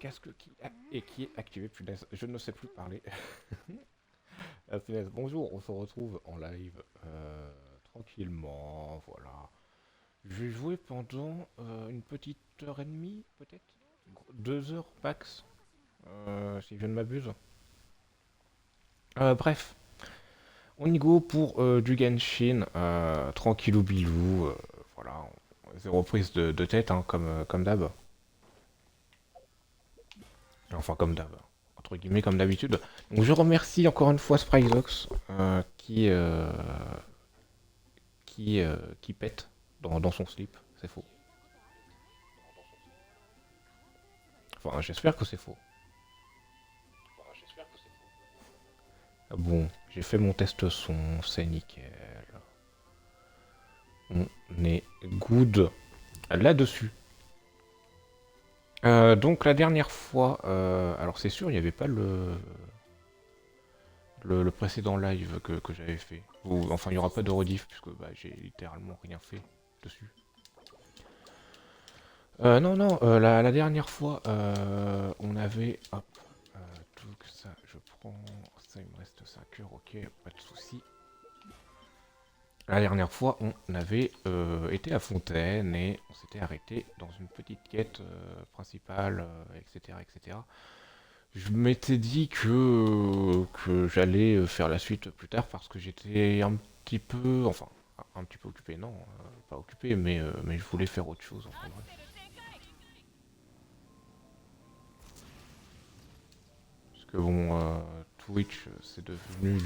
casque qui est activé. Punaise, je ne sais plus parler. Punaise, bonjour, on se retrouve en live tranquillement. Voilà. J'ai joué pendant une petite heure et demie, peut-être 2 heures max, si je ne m'abuse. Bref, on y go pour du Genshin, tranquillou bilou. Voilà, zéro prise de tête, hein, comme d'hab. Enfin, comme d'hab. Entre guillemets, comme d'habitude. Donc, je remercie encore une fois Spryzox qui pète dans son slip. C'est faux. Enfin, j'espère que c'est faux. Ah bon, j'ai fait mon test son, c'est nickel. On est good là-dessus. Donc la dernière fois, alors c'est sûr, il n'y avait pas le précédent live que j'avais fait. Ou, enfin, il n'y aura pas de rediff, puisque bah, j'ai littéralement rien fait dessus. Non, non, la dernière fois, on avait... Hop, tout ça, je prends... Ça, il me reste 5 heures, ok, pas de souci. La dernière fois, on avait été à Fontaine et on s'était arrêté dans une petite quête principale, etc., etc. Je m'étais dit que j'allais faire la suite plus tard parce que j'étais un petit peu... Enfin, un petit peu occupé, non, pas occupé, mais je voulais faire autre chose, enfin bref. Parce que bon, Twitch, c'est devenu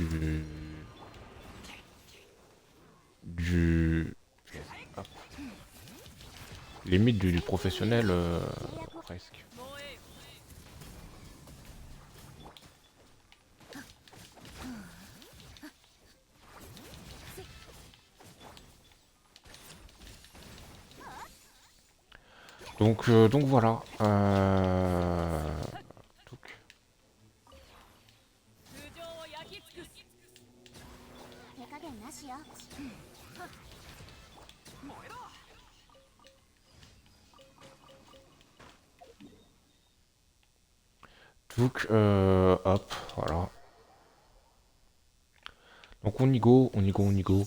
du hop, limite du professionnel, presque. Donc voilà. Donc, hop, voilà. Donc on y go, on y go, on y go.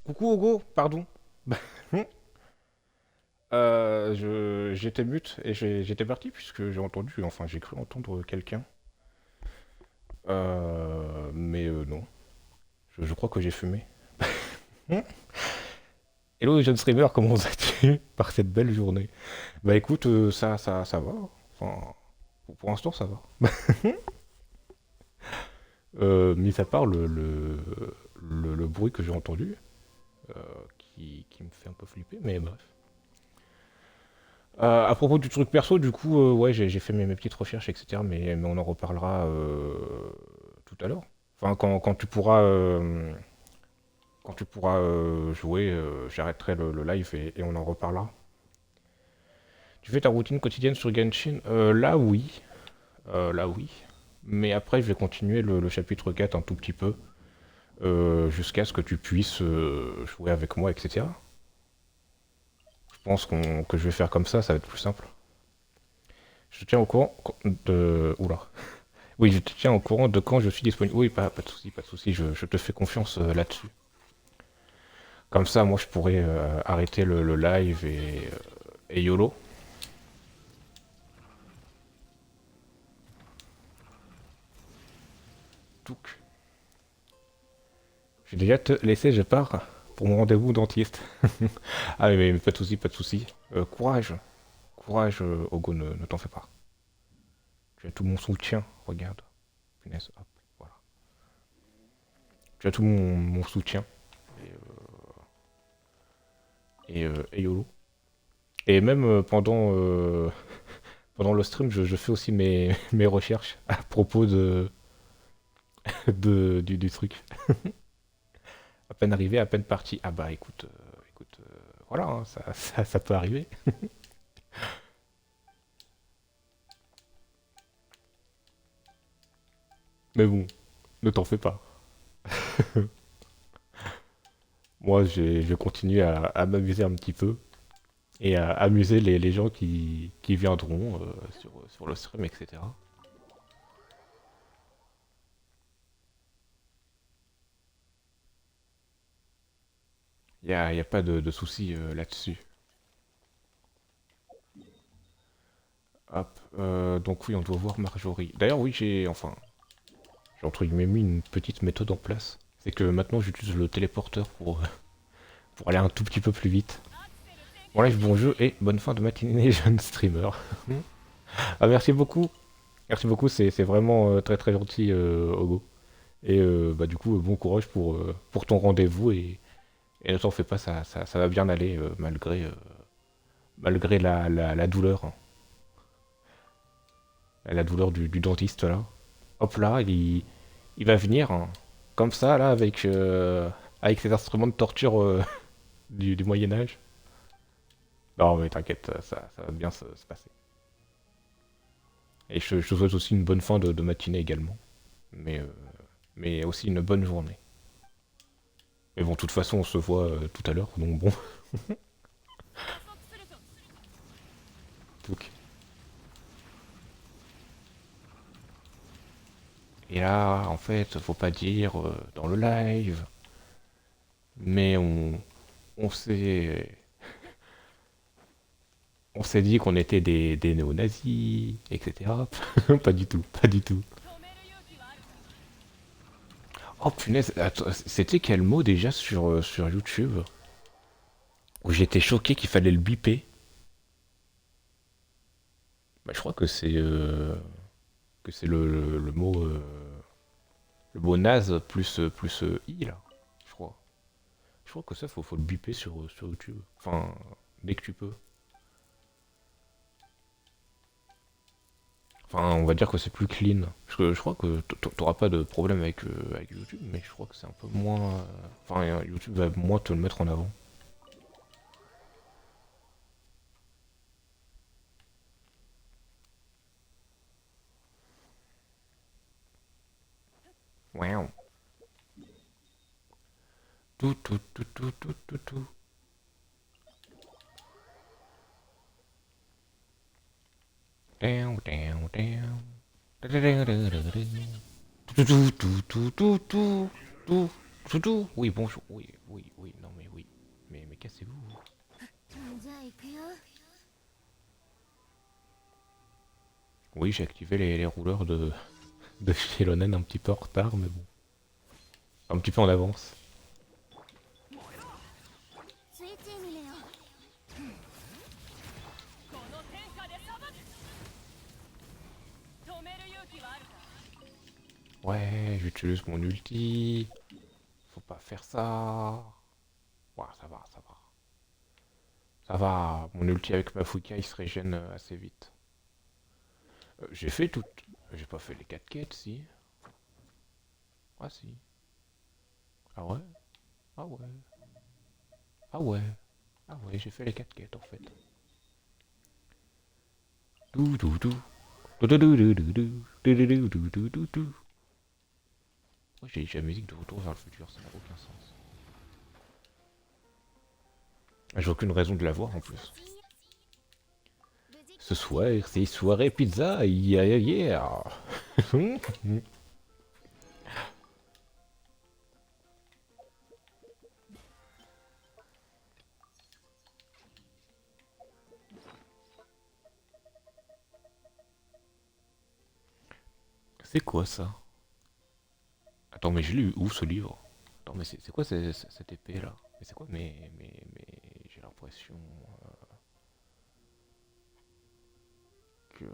Coucou Hugo, pardon. J'étais mute et j'étais parti puisque j'ai entendu, enfin j'ai cru entendre quelqu'un. Mais non, je crois que j'ai fumé. Hello jeune streamer, comment vas-tu par cette belle journée? Bah écoute, ça va. Enfin, pour l'instant ça va. Mis à part le bruit que j'ai entendu, euh, qui me fait un peu flipper, mais bref. À propos du truc perso, du coup, ouais, j'ai fait mes petites recherches, etc. Mais on en reparlera tout à l'heure. Enfin, quand tu pourras jouer, j'arrêterai le live et on en reparlera. Tu fais ta routine quotidienne sur Genshin? Là, oui. Là, oui. Mais après, je vais continuer le chapitre 4 un tout petit peu. jusqu'à ce que tu puisses jouer avec moi, etc. Je pense que je vais faire comme ça va être plus simple. Je te tiens au courant de... Oula. Oui, je te tiens au courant de quand je suis disponible. Oui, pas de souci, pas de souci, je te fais confiance là-dessus. Comme ça, moi, je pourrais arrêter le live et YOLO. Touc. J'ai déjà te laissé, je pars pour mon rendez-vous dentiste. Ah, mais pas de souci, pas de souci. Courage, courage, Ogo, ne t'en fais pas. Tu as tout mon soutien, regarde. Punaise, hop, voilà. Tu as tout mon soutien. Et YOLO. Et même pendant le stream, je fais aussi mes recherches à propos du truc. À peine arrivé, à peine parti. Ah bah écoute, voilà, hein, ça peut arriver. Mais bon, ne t'en fais pas. Moi, je continue à m'amuser un petit peu et à amuser les gens qui viendront sur le stream, etc. Y a pas de souci là-dessus. Hop, donc oui, on doit voir Marjorie. D'ailleurs, oui, j'ai entre guillemets mis une petite méthode en place. C'est que maintenant, j'utilise le téléporteur pour aller un tout petit peu plus vite. Bon live, bon jeu et bonne fin de matinée, jeune streamer. Ah, merci beaucoup, c'est vraiment très très gentil, Ogo. Et bah, du coup, bon courage pour ton rendez-vous et ne t'en fais pas, ça va bien aller malgré la douleur, hein. La douleur du dentiste là. Hop là, il va venir hein, comme ça là avec ses instruments de torture du Moyen Âge. Non mais t'inquiète, ça va bien se passer. Et je te souhaite aussi une bonne fin de matinée également. Mais, euh, mais aussi une bonne journée. Mais bon, de toute façon, on se voit tout à l'heure, donc bon. Donc. Et là, en fait, faut pas dire dans le live, mais on s'est dit qu'on était des néo-nazis, etc. Pas du tout, pas du tout. Oh punaise, c'était quel mot déjà sur YouTube où j'étais choqué qu'il fallait le biper. Bah, je crois que c'est le mot naze plus i là, je crois. Je crois que ça faut le biper sur YouTube. Enfin, dès que tu peux. Enfin, on va dire que c'est plus clean. Parce que je crois que t'auras pas de problème avec YouTube, mais je crois que c'est un peu moins. Enfin, YouTube va moins te le mettre en avant. Wow. Tout. Down, down, down. Tout. Oui, bonjour. Oui. Non, mais oui. Mais cassez-vous. Oui, j'ai activé les rouleurs de chez Lonen un petit peu en retard, mais bon. Un petit peu en avance. Ouais, j'utilise mon ulti. Faut pas faire ça. Ouais, ça va. Ça va, mon ulti avec ma Fuka il se régène assez vite. J'ai fait tout. J'ai pas fait les 4 quêtes, si. Ah si. Ah ouais? Ah ouais. Ah ouais. Ah ouais, j'ai fait les 4 quêtes en fait. Dou dou dou. Dou dou dou dou dou dou. Dou dou dou dou dou dou dou. Pourquoi j'ai jamais dit que de retour vers le futur, ça n'a aucun sens. J'ai aucune raison de l'avoir en plus. Ce soir, c'est soirée pizza, yeah yeah yeah. C'est quoi ça? Attends, mais je l'ai eu où ce livre? Attends, mais c'est quoi cette épée là? Mais c'est quoi? Mais j'ai l'impression que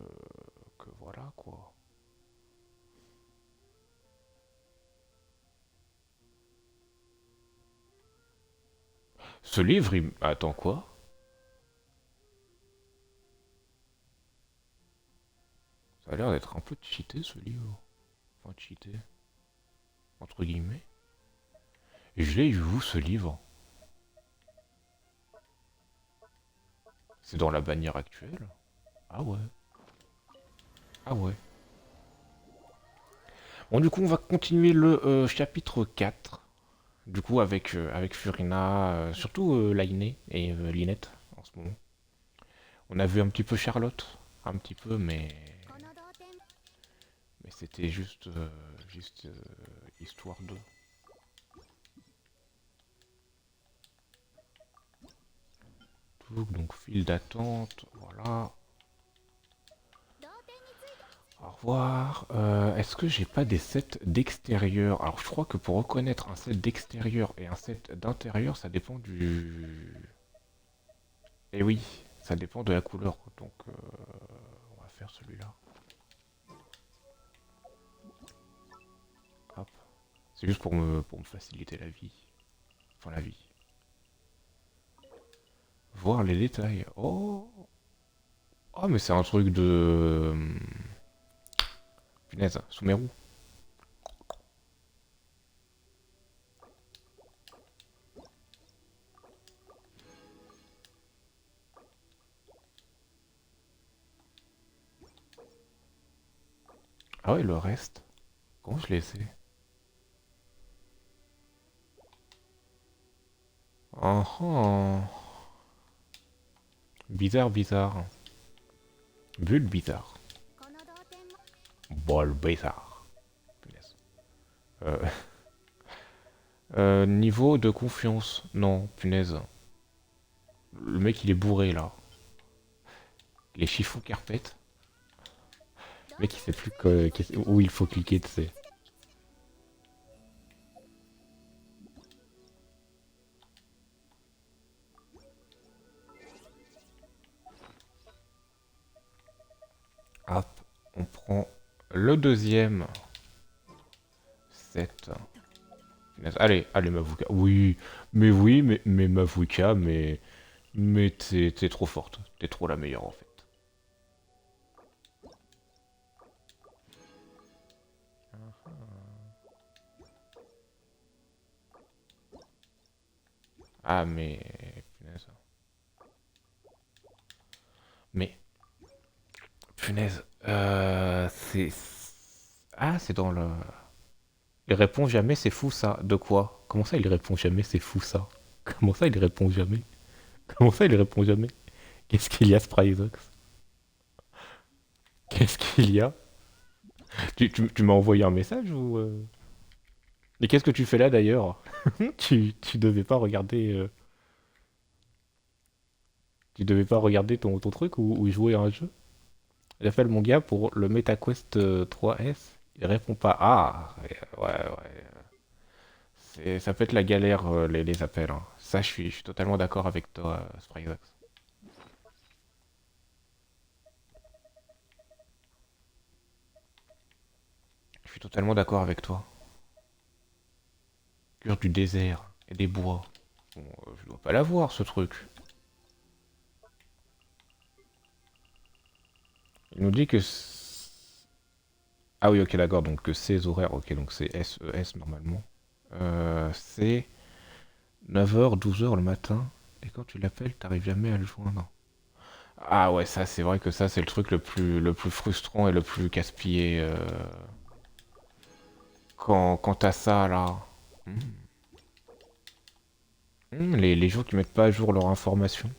que voilà quoi. Ce livre, il... Attends quoi? Ça a l'air d'être un peu cheaté ce livre. Enfin cheaté, entre guillemets. Et je l'ai eu où ce livre? C'est dans la bannière actuelle? Ah ouais. Ah ouais. Bon du coup on va continuer le chapitre 4. Du coup avec Furina, surtout Lainé et Linette en ce moment. On a vu un petit peu Charlotte, un petit peu, mais c'était juste histoire de. Donc file d'attente, voilà. Au revoir. Est-ce que j'ai pas des sets d'extérieur? Alors je crois que pour reconnaître un set d'extérieur et un set d'intérieur, ça dépend du. Eh oui, ça dépend de la couleur. Donc on va faire celui-là. Hop. C'est juste pour me faciliter la vie. Enfin la vie. Voir les détails. Oh. Oh mais c'est un truc de. Punaise, sous mes roues. Ah ouais, le reste. Comment je l'ai laissé? Ah ah. Bizarre, bizarre. Bulle bizarre. Bol bizarre. Punaise. Euh, niveau de confiance. Non, punaise. Le mec il est bourré là. Les chiffons carpet. Le mec il sait plus où il faut cliquer, tu sais. Hop, on prend le deuxième. 7. Allez, allez Mavuka. Oui, mais Mavuka, mais t'es trop forte. T'es trop la meilleure en fait. Ah mais punaise. Mais punaise. C'est ah c'est dans le. Il répond jamais, c'est fou ça. De quoi? Comment ça il répond jamais, c'est fou ça? Comment ça il répond jamais? Comment ça il répond jamais? Qu'est-ce qu'il y a, Spryzox? Qu'est-ce qu'il y a? Tu m'as envoyé un message ou mais qu'est-ce que tu fais là d'ailleurs? Tu devais pas regarder. Tu devais pas regarder ton truc ou jouer à un jeu? J'appelle mon gars pour le MetaQuest 3S. Il répond pas. Ah, ouais. Ça peut être la galère, les appels, hein. Ça, je suis totalement d'accord avec toi, Spryzox. Je suis totalement d'accord avec toi. Cure du désert et des bois. Bon, je dois pas l'avoir, ce truc. Il nous dit que... Ah oui, ok, d'accord, donc que ces horaires, ok, donc c'est SES normalement. C'est 9h, 12h le matin, et quand tu l'appelles, t'arrives jamais à le joindre. Ah ouais, ça, c'est vrai que ça, c'est le truc le plus frustrant et le plus casse-pied. quand t'as ça là. Hmm. Les gens qui mettent pas à jour leur information.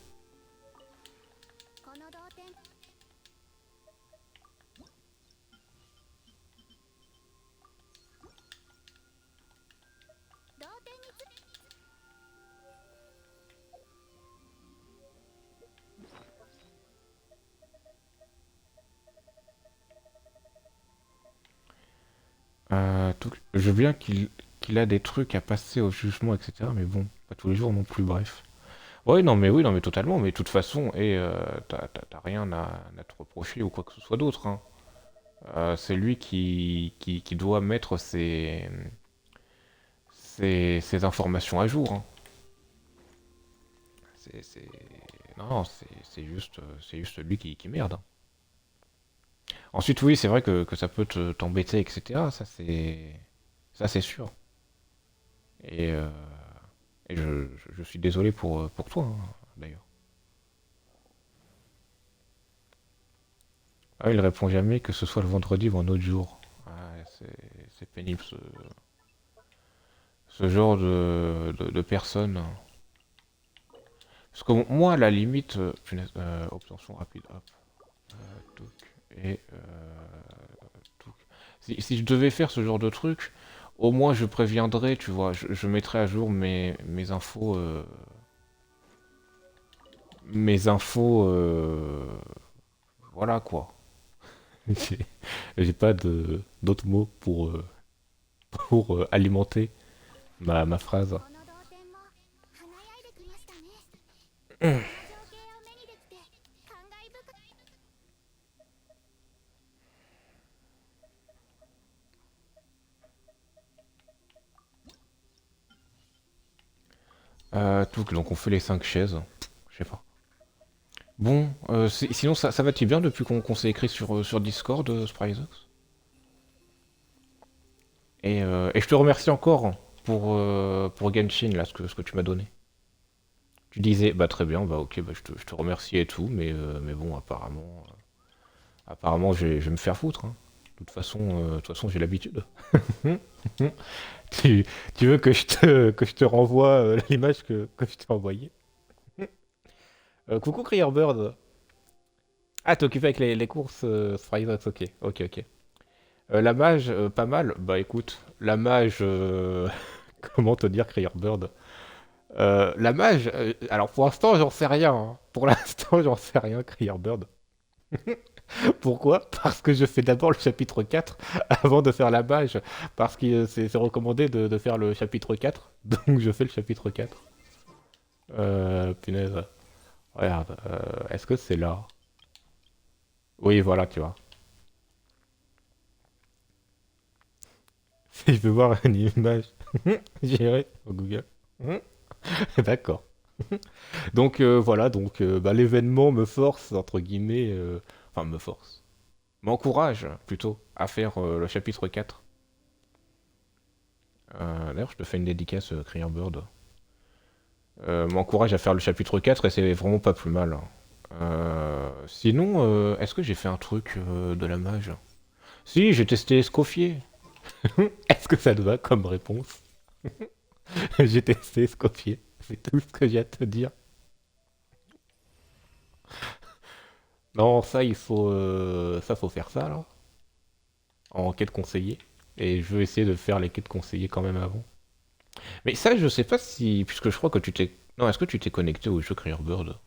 Je veux bien qu'il a des trucs à passer au jugement, etc. Mais bon, pas tous les jours non plus, bref. Ouais, non, mais oui, non, mais totalement. Mais de toute façon, t'as rien à te reprocher ou quoi que ce soit d'autre, hein. C'est lui qui doit mettre ses informations à jour, hein. C'est... Non, c'est juste lui qui merde, hein. Ensuite, oui, c'est vrai que ça peut t'embêter, etc. Ça, c'est sûr. Et, euh, et je suis désolé pour toi, hein, d'ailleurs. Ah, il répond jamais, que ce soit le vendredi ou un autre jour. Ouais, c'est pénible, ce genre de personne. Parce que moi, à la limite, punaise, obtention rapide, hop, touc, et touc. Si je devais faire ce genre de truc, au moins je préviendrais, tu vois, je mettrais à jour mes infos, voilà quoi. J'ai j'ai pas d'autres mots pour alimenter ma phrase. Touc, donc on fait les 5 chaises. Je sais pas. Bon, sinon ça va-t-il bien depuis qu'on s'est écrit sur Discord, Spryzox? Et je te remercie encore pour Genshin, là, ce que tu m'as donné. Tu disais, bah très bien, bah ok, bah, je te remercie et tout, mais bon, apparemment je vais me faire foutre, hein. De toute façon j'ai l'habitude. tu, tu veux que je te renvoie l'image que je t'ai envoyée? Coucou Crier Ah, t'es occupé avec les courses Spryzox, ok, ok, ok. La mage, pas mal. Bah écoute, la mage, comment te dire, Crier la mage, alors pour l'instant j'en sais rien, hein. Pour l'instant j'en sais rien, Crier Pourquoi? Parce que je fais d'abord le chapitre 4 avant de faire la mage. Parce que c'est recommandé de faire le chapitre 4. Donc je fais le chapitre 4. Punaise. Regarde, est-ce que c'est là? Oui, voilà, tu vois. Si je veux voir une image gérée au Google. D'accord. Donc voilà, donc bah, l'événement me force, entre guillemets, enfin me force, m'encourage plutôt à faire le chapitre 4. D'ailleurs, je te fais une dédicace, Crier m'encourage à faire le chapitre 4 et c'est vraiment pas plus mal, hein. Sinon, est-ce que j'ai fait un truc de la mage? Si, j'ai testé Escoffier. Est-ce que ça te va comme réponse? J'ai testé Escoffier. C'est tout ce que j'ai à te dire. Non, ça, faut faire ça, là, en quête conseillée. Et je veux essayer de faire les quêtes conseillées quand même avant. Mais ça, je sais pas si... Puisque je crois que tu t'es... Non, est-ce que tu t'es connecté au jeu Bird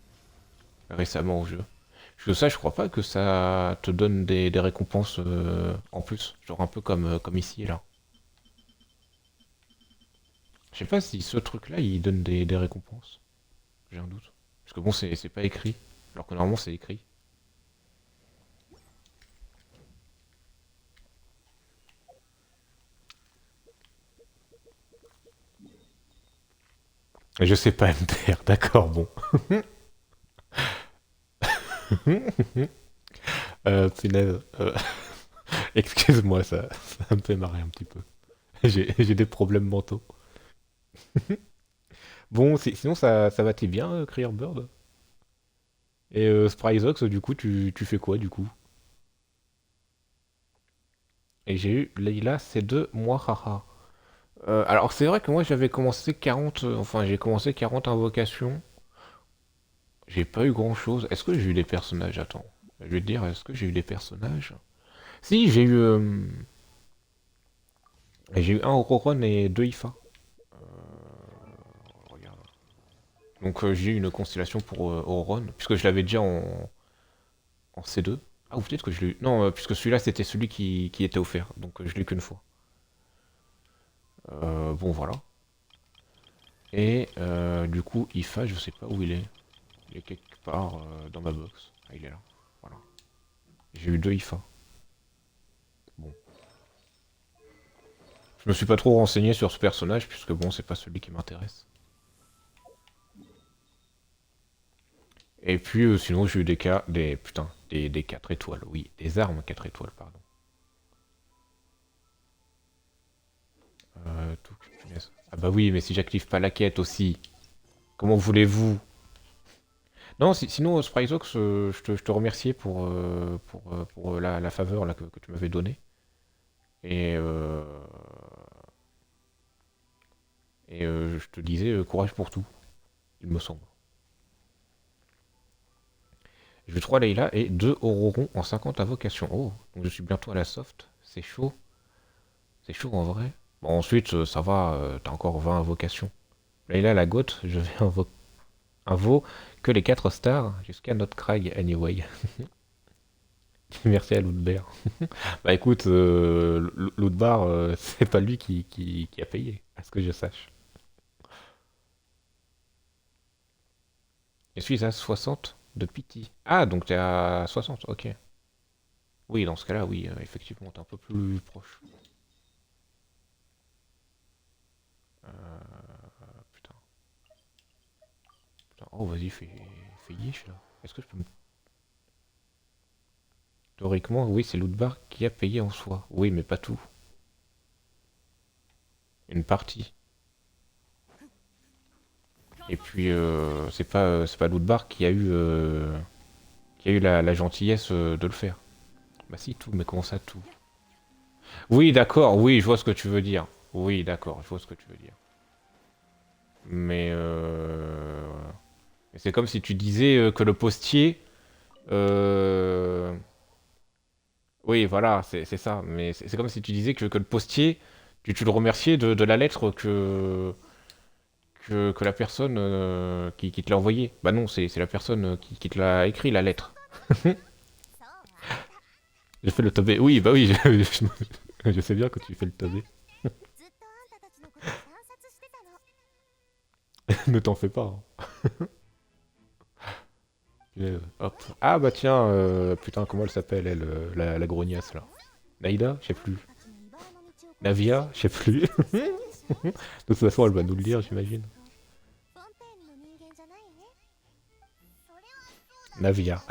récemment au jeu? Parce que ça, je crois pas que ça te donne des récompenses en plus. Genre un peu comme ici, là. Je sais pas si ce truc-là, il donne des récompenses. J'ai un doute. Parce que bon, c'est pas écrit. Alors que normalement, c'est écrit. Je sais pas, MDR, d'accord, bon. Punaise. Excuse-moi, ça me fait marrer un petit peu. J'ai des problèmes mentaux. Bon, sinon ça va t'es bien, Bird. Et Spryzox, du coup, tu fais quoi, du coup? Et j'ai eu Leila C2 Mwahaha. Alors c'est vrai que moi j'avais commencé 40... enfin j'ai commencé 40 invocations. J'ai pas eu grand chose. Est-ce que j'ai eu des personnages? Attends. Je vais te dire, est-ce que j'ai eu des personnages? Si, j'ai eu un Auroron et deux Ifa. Regarde. Donc j'ai eu une constellation pour Auroron, puisque je l'avais déjà en C2. Ah, ou peut-être que je l'ai eu. Non, puisque celui-là c'était celui qui était offert, donc je l'ai eu qu'une fois. Bon, voilà. Et du coup, Ifa, je sais pas où il est. Il est quelque part dans ma box. Ah, il est là. Voilà. J'ai eu deux Ifa. Bon. Je me suis pas trop renseigné sur ce personnage, puisque bon, c'est pas celui qui m'intéresse. Et puis sinon, j'ai eu des cas. Des. Putain, des 4 étoiles, oui. Des armes 4 étoiles, pardon. Tout, punaise. Ah bah oui, mais si j'active pas la quête aussi, comment voulez-vous? Non, sinon, Spriteox, je te remerciais pour la faveur là, que tu m'avais donnée. Et, je te disais courage pour tout, il me semble. J'ai eu 3 Layla et 2 Auroron en 50 invocations. Oh, donc je suis bientôt à la soft. C'est chaud. C'est chaud en vrai. Bon, ensuite, ça va, t'as encore 20 invocations. Layla la goth, je vais invo que les 4 stars jusqu'à notre Krag anyway. Merci à Lootbear. Bah écoute, Lootbar, c'est pas lui qui a payé, à ce que je sache. Je suis à 60 de pity. Ah, donc t'es à 60, ok. Oui, dans ce cas-là, oui, effectivement, t'es un peu plus proche. Putain, putain. Oh, vas-y, fais yish, là. Est-ce que je peux me... Théoriquement, oui, c'est Lootbar qui a payé en soi. Oui, mais pas tout. Une partie. Et puis, c'est pas Lootbar qui a eu la gentillesse de le faire. Bah si, tout, mais comment ça, tout? Oui, d'accord, oui, je vois ce que tu veux dire. Oui, d'accord, je vois ce que tu veux dire. Mais c'est comme si tu disais que le postier... euh, Oui, voilà, c'est ça. Mais c'est comme si tu disais que le postier, tu le remerciais de la lettre que la personne qui te l'a envoyée. Bah non, c'est la personne qui te l'a écrit, la lettre. J'ai fait le tobé. Oui, bah oui, je sais bien que tu fais le tobé. Ne t'en fais pas, hein. Hop. Ah bah tiens, putain, comment elle s'appelle, elle, la grognasse, là? Naïda? Je sais plus. Navia? Je sais plus. De toute façon, elle va nous le dire, j'imagine. Navia.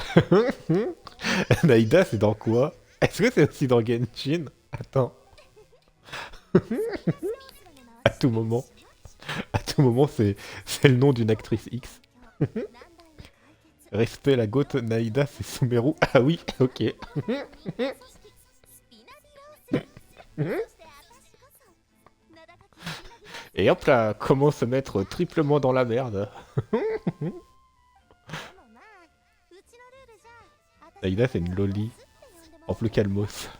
Naïda, c'est dans quoi? Est-ce que c'est aussi dans Genshin? Attends, à tout moment. À tout moment, c'est le nom d'une actrice X. Respect la goth Naïda, c'est Sumeru. Ah oui, ok. Et hop là, comment se mettre triplement dans la merde? Naïda, c'est une loli. En plus calmos.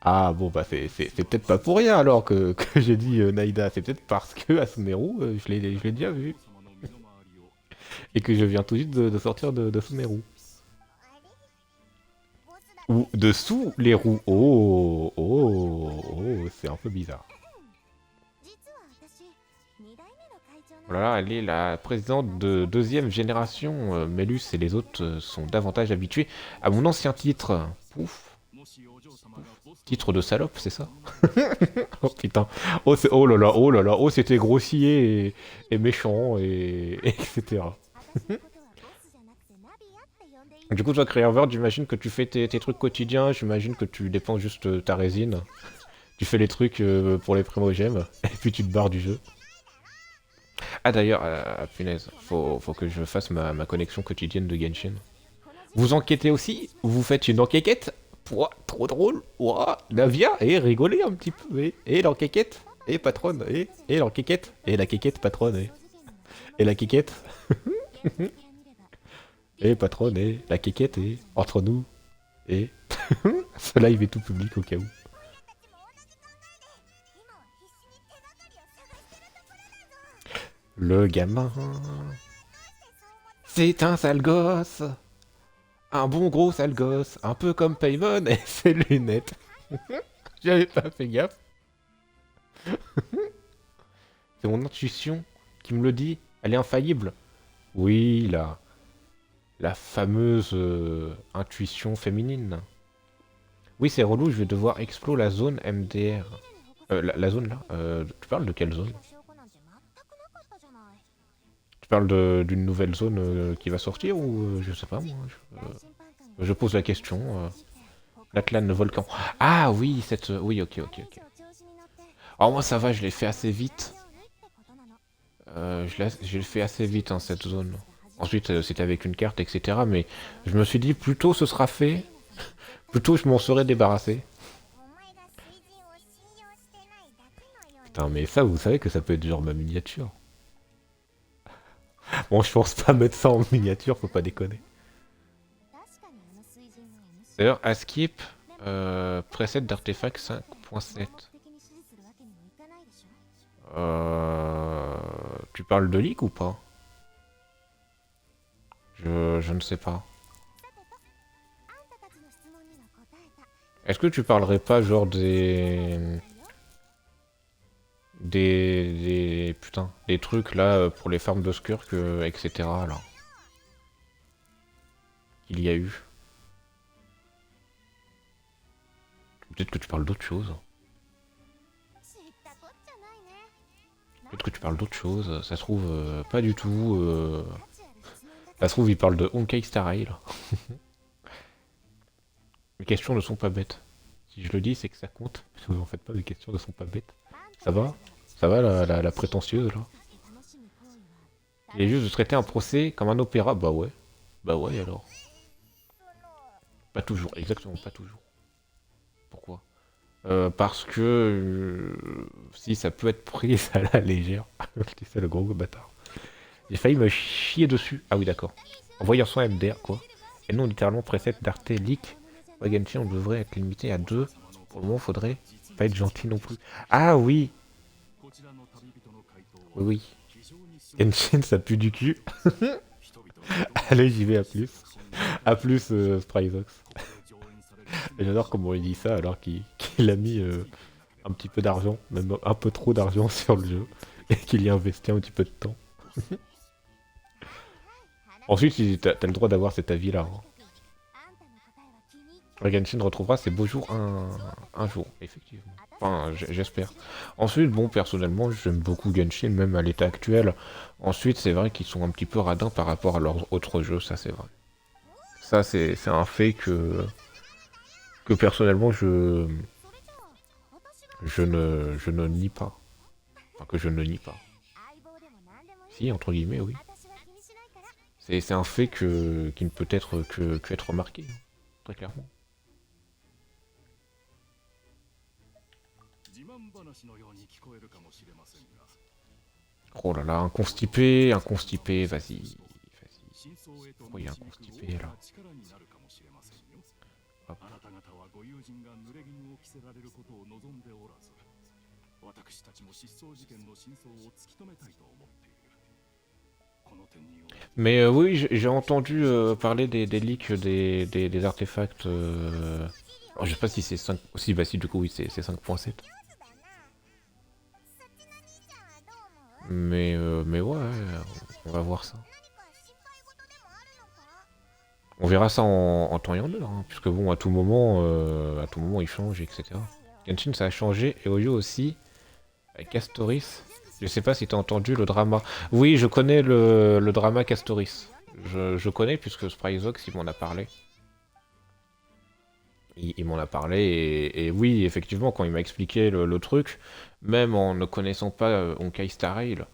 Ah bon, bah c'est peut-être pas pour rien alors que j'ai dit Naïda. C'est peut-être parce que à Sumeru, je l'ai déjà vu. Et que je viens tout juste de sortir de Sumeru. Ou dessous les roues. Oh, oh, oh, c'est un peu bizarre. Voilà, elle est la présidente de deuxième génération. Mélus et les autres sont davantage habitués à mon ancien titre. Pouf. Titre de salope, c'est ça? Oh putain. Oh, oh là là, oh c'était grossier et méchant etc. Du coup, toi, Créervert, j'imagine que tu fais tes trucs quotidiens, j'imagine que tu dépenses juste ta résine. Tu fais les trucs pour les primogèmes, et puis tu te barres du jeu. Ah d'ailleurs, punaise, faut que je fasse ma connexion quotidienne de Genshin. Vous enquêtez aussi? Vous faites une enquête? Pouah, trop drôle. Ouah, là, viens, et rigoler un petit peu. Et l'enquéquette. Et patronne. Et l'enquéquette. Et la quéquette, patronne. Et la quéquette. Et patronne. Et la quéquette. Et entre nous. Et. Ce live est tout public au cas où. Le gamin. C'est un sale gosse. Un bon gros sale gosse. Un peu comme Paimon et ses lunettes. J'avais pas fait gaffe. C'est mon intuition qui me le dit. Elle est infaillible. Oui, la fameuse intuition féminine. Oui, c'est relou, je vais devoir explorer la zone MDR. La zone là tu parles de quelle zone? Tu parles d'une nouvelle zone qui va sortir ou je sais pas moi. Je pose la question. L'Atlan Volcan. Ah oui, cette. Oui, ok. Alors moi ça va, je l'ai fait assez vite. Je l'ai fait assez vite hein, cette zone. Ensuite c'était avec une carte, etc. Mais je me suis dit plutôt ce sera fait, plutôt je m'en serais débarrassé. Putain mais ça vous savez que ça peut être genre ma miniature. Bon je pense pas mettre ça en miniature, faut pas déconner. D'ailleurs à skip preset d'artefact 5.7. Tu parles de leak ou pas? Je ne sais pas. Est-ce que tu parlerais pas genre putain, des trucs là pour les farms de Skurk, etc. là. Qu'il y a eu. Peut-être que tu parles d'autre chose. Peut-être que tu parles d'autre chose. Ça se trouve pas du tout. Ça se trouve il parle de Honkai Star Rail. Les questions ne sont pas bêtes. Si je le dis, c'est que ça compte. Vous en faites pas, les questions ne sont pas bêtes. Ça va? Ça va la prétentieuse là? Il est juste de traiter un procès comme un opéra. Bah ouais. Bah ouais alors. Pas toujours, exactement pas toujours. Pourquoi? Parce que si ça peut être pris à la légère. C'est ça le gros bâtard. J'ai failli me chier dessus. Ah oui d'accord. En voyant son MDR quoi. Et non littéralement preset d'Arte Leak. Genshin on devrait être limité à 2. Pour le moment faudrait pas être gentil non plus. Ah oui. Oui. Genshin ça pue du cul. Allez j'y vais à plus. À plus Spryzox. J'adore comment il dit ça alors qu'il a mis un petit peu d'argent, même un peu trop d'argent sur le jeu, et qu'il y a investi un petit peu de temps. Ensuite, t'as le droit d'avoir cet avis-là. Hein. Genshin retrouvera ses beaux jours un jour, effectivement. Enfin, j'espère. Ensuite, bon, personnellement, j'aime beaucoup Genshin, même à l'état actuel. Ensuite, c'est vrai qu'ils sont un petit peu radins par rapport à leurs autres jeux, ça c'est vrai. Ça, c'est un fait que personnellement, je ne nie pas. Enfin, que je ne nie pas. Si, entre guillemets, oui. C'est un fait qui ne peut être que être remarqué, hein, très clairement. Oh là là, un constipé, vas-y, vas-y. Pourquoi il y a un constipé là? Hop. Mais oui, j'ai entendu parler des leaks des artefacts. Alors, je sais pas si c'est 5. Si, bah si, du coup, oui, c'est 5.7. Mais ouais, on va voir ça. On verra ça en temps et en heure, hein, puisque bon, à tout moment, il change, etc. Genshin, ça a changé, et Oyo aussi, avec Castoris. Je sais pas si t'as entendu le drama. Oui, je connais le drama Castoris. Je connais, puisque Spryzox, il m'en a parlé. Il m'en a parlé, et oui, effectivement, quand il m'a expliqué le truc, même en ne connaissant pas Honkai Star Rail,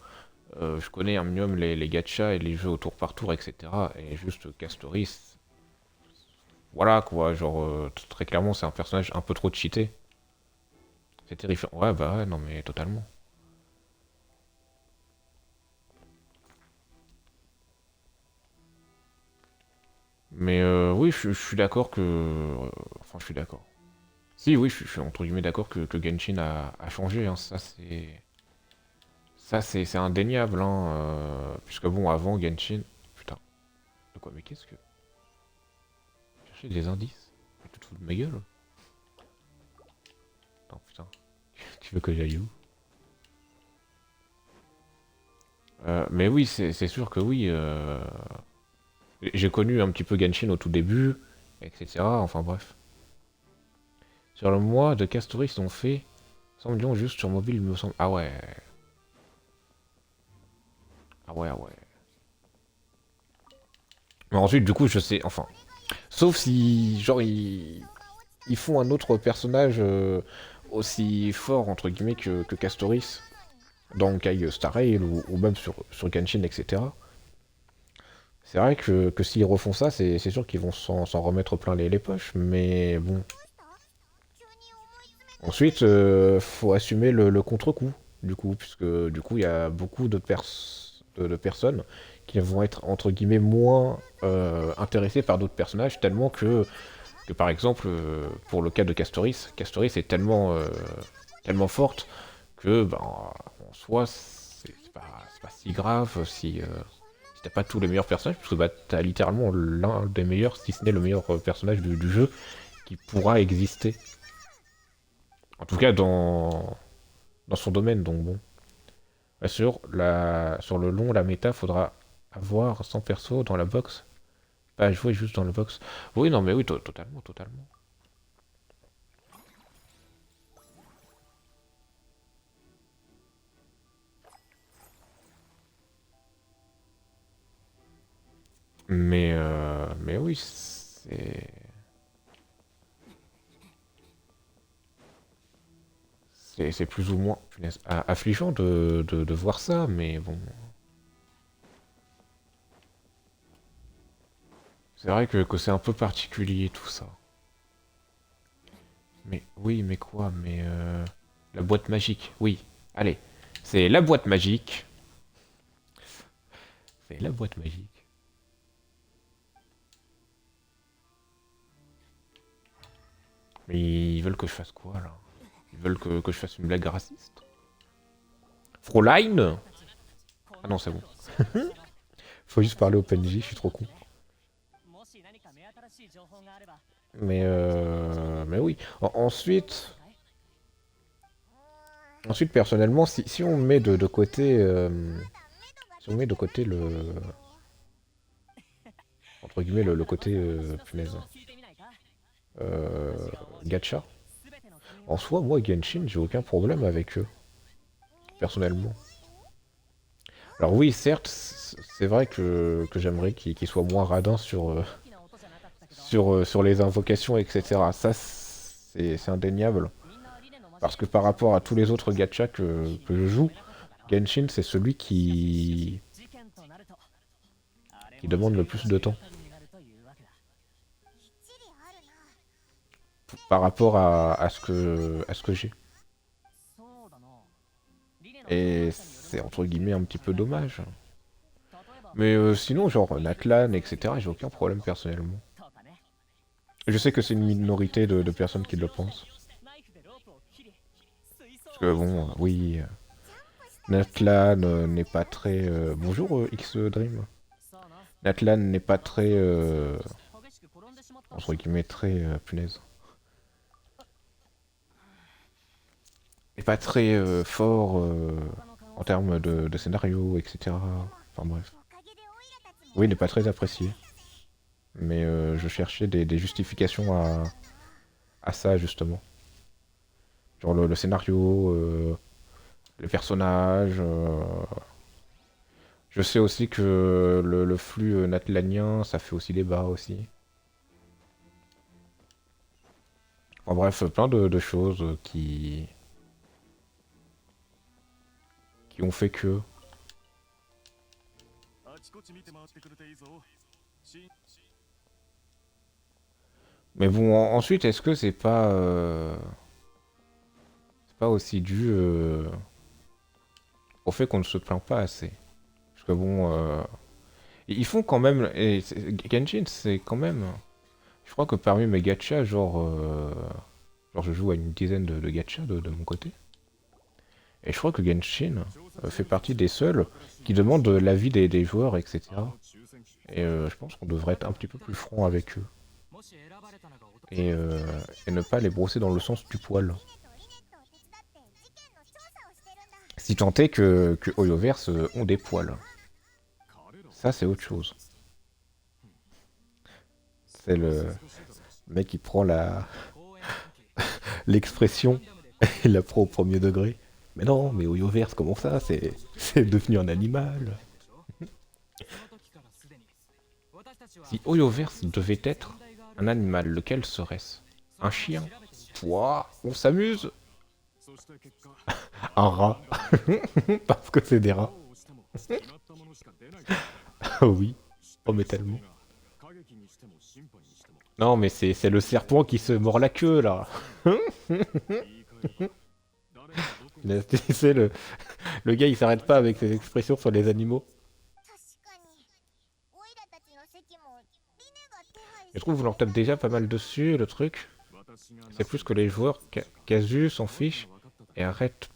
je connais un minimum les gachas et les jeux au tour par tour, etc. Et juste Castoris, Voilà quoi, genre très clairement c'est un personnage un peu trop cheaté. C'est terrifiant. Ouais bah ouais, non mais totalement. Mais oui, je suis d'accord que... enfin, je suis d'accord. Si, oui, je suis entre guillemets d'accord que Genshin a changé, hein, ça c'est... Ça c'est indéniable, hein, puisque bon, avant Genshin... Putain, de quoi, mais qu'est-ce que... Chercher des indices? Mais tu te fous de ma gueule? Non, putain, tu veux que j'aille où? Mais oui, c'est sûr que oui, j'ai connu un petit peu Genshin au tout début, etc. Enfin bref. Sur le mois de Castoris, ils ont fait 100 millions juste sur mobile, il me semble. Ah ouais. Ah ouais, ah ouais. Mais ensuite, du coup, je sais. Enfin. Sauf si, genre, ils font un autre personnage aussi fort, entre guillemets, que Castoris, dans Kai Star Rail ou même sur Genshin, etc. C'est vrai que s'ils refont ça, c'est sûr qu'ils vont s'en remettre plein les poches, mais bon. Ensuite, faut assumer le contre-coup, du coup, puisque du coup, il y a beaucoup de personnes qui vont être, entre guillemets, moins intéressées par d'autres personnages, tellement que par exemple, pour le cas de Castoris, Castoris est tellement forte que, ben, en soi, c'est pas si grave si t'as pas tous les meilleurs personnages, parce que bah, t'as littéralement l'un des meilleurs, si ce n'est le meilleur personnage du jeu qui pourra exister. En tout cas, dans son domaine, donc bon. Sur le long, la méta, faudra avoir 100 persos dans la box, pas jouer juste dans le box. Oui, non, mais oui, totalement, totalement. Mais oui, c'est plus ou moins punaise, affligeant de voir ça, mais bon. C'est vrai que c'est un peu particulier tout ça. Mais oui, mais quoi? Mais la boîte magique, oui. Allez, c'est la boîte magique. C'est la boîte magique. Mais ils veulent que je fasse quoi là? Ils veulent que je fasse une blague raciste? Fräulein? Ah non, c'est bon. Faut juste parler au PNJ, je suis trop con. Mais oui. Ensuite, personnellement, si on met de côté, si on met de côté entre guillemets, le côté, punaise, euh, gacha, en soi, moi, Genshin, j'ai aucun problème avec eux, personnellement. Alors oui, certes, c'est vrai que j'aimerais qu'ils soient moins radins sur les invocations, etc. Ça, c'est indéniable. Parce que par rapport à tous les autres gachas que je joue, Genshin, c'est celui qui demande le plus de temps par rapport à ce que j'ai. Et c'est entre guillemets un petit peu dommage. Mais sinon, genre Natlan, etc., j'ai aucun problème personnellement. Je sais que c'est une minorité de personnes qui le pensent. Parce que bon, oui, Natlan n'est pas très... Bonjour X Dream. Natlan n'est pas très... entre guillemets très... punaise. N'est pas très fort en termes de scénario, etc. Enfin bref. Oui, il n'est pas très apprécié. Mais je cherchais des justifications à ça, justement. Genre le scénario, les personnages. Je sais aussi que le flux natlanien, ça fait aussi débat aussi. Enfin bref, plein de choses qui ont fait que... Mais bon, ensuite, est-ce que c'est pas aussi dû au fait qu'on ne se plaint pas assez? Parce que bon, ils font quand même. Genshin, c'est quand même. Je crois que parmi mes gachas, genre je joue à une dizaine de gachas de mon côté. Et je crois que Genshin fait partie des seuls qui demandent l'avis des joueurs, etc. Et je pense qu'on devrait être un petit peu plus franc avec eux. Et, euh, et ne pas les brosser dans le sens du poil. Si tant est que Hoyoverse ont des poils. Ça, c'est autre chose. C'est le mec qui prend l'expression et la prend au premier degré. Mais non, mais Hoyoverse, comment ça? C'est devenu un animal. Si Hoyoverse devait être un animal, lequel serait-ce? Un chien? Ouah, on s'amuse. Un rat. Parce que c'est des rats. Ah oui. Oh, mais tellement. Non, mais c'est le serpent qui se mord la queue, là. Tu sais, le gars, il s'arrête pas avec ses expressions sur les animaux. Je trouve qu'on leur tape déjà pas mal dessus, le truc. C'est plus que les joueurs casus s'en fichent et arrêtent...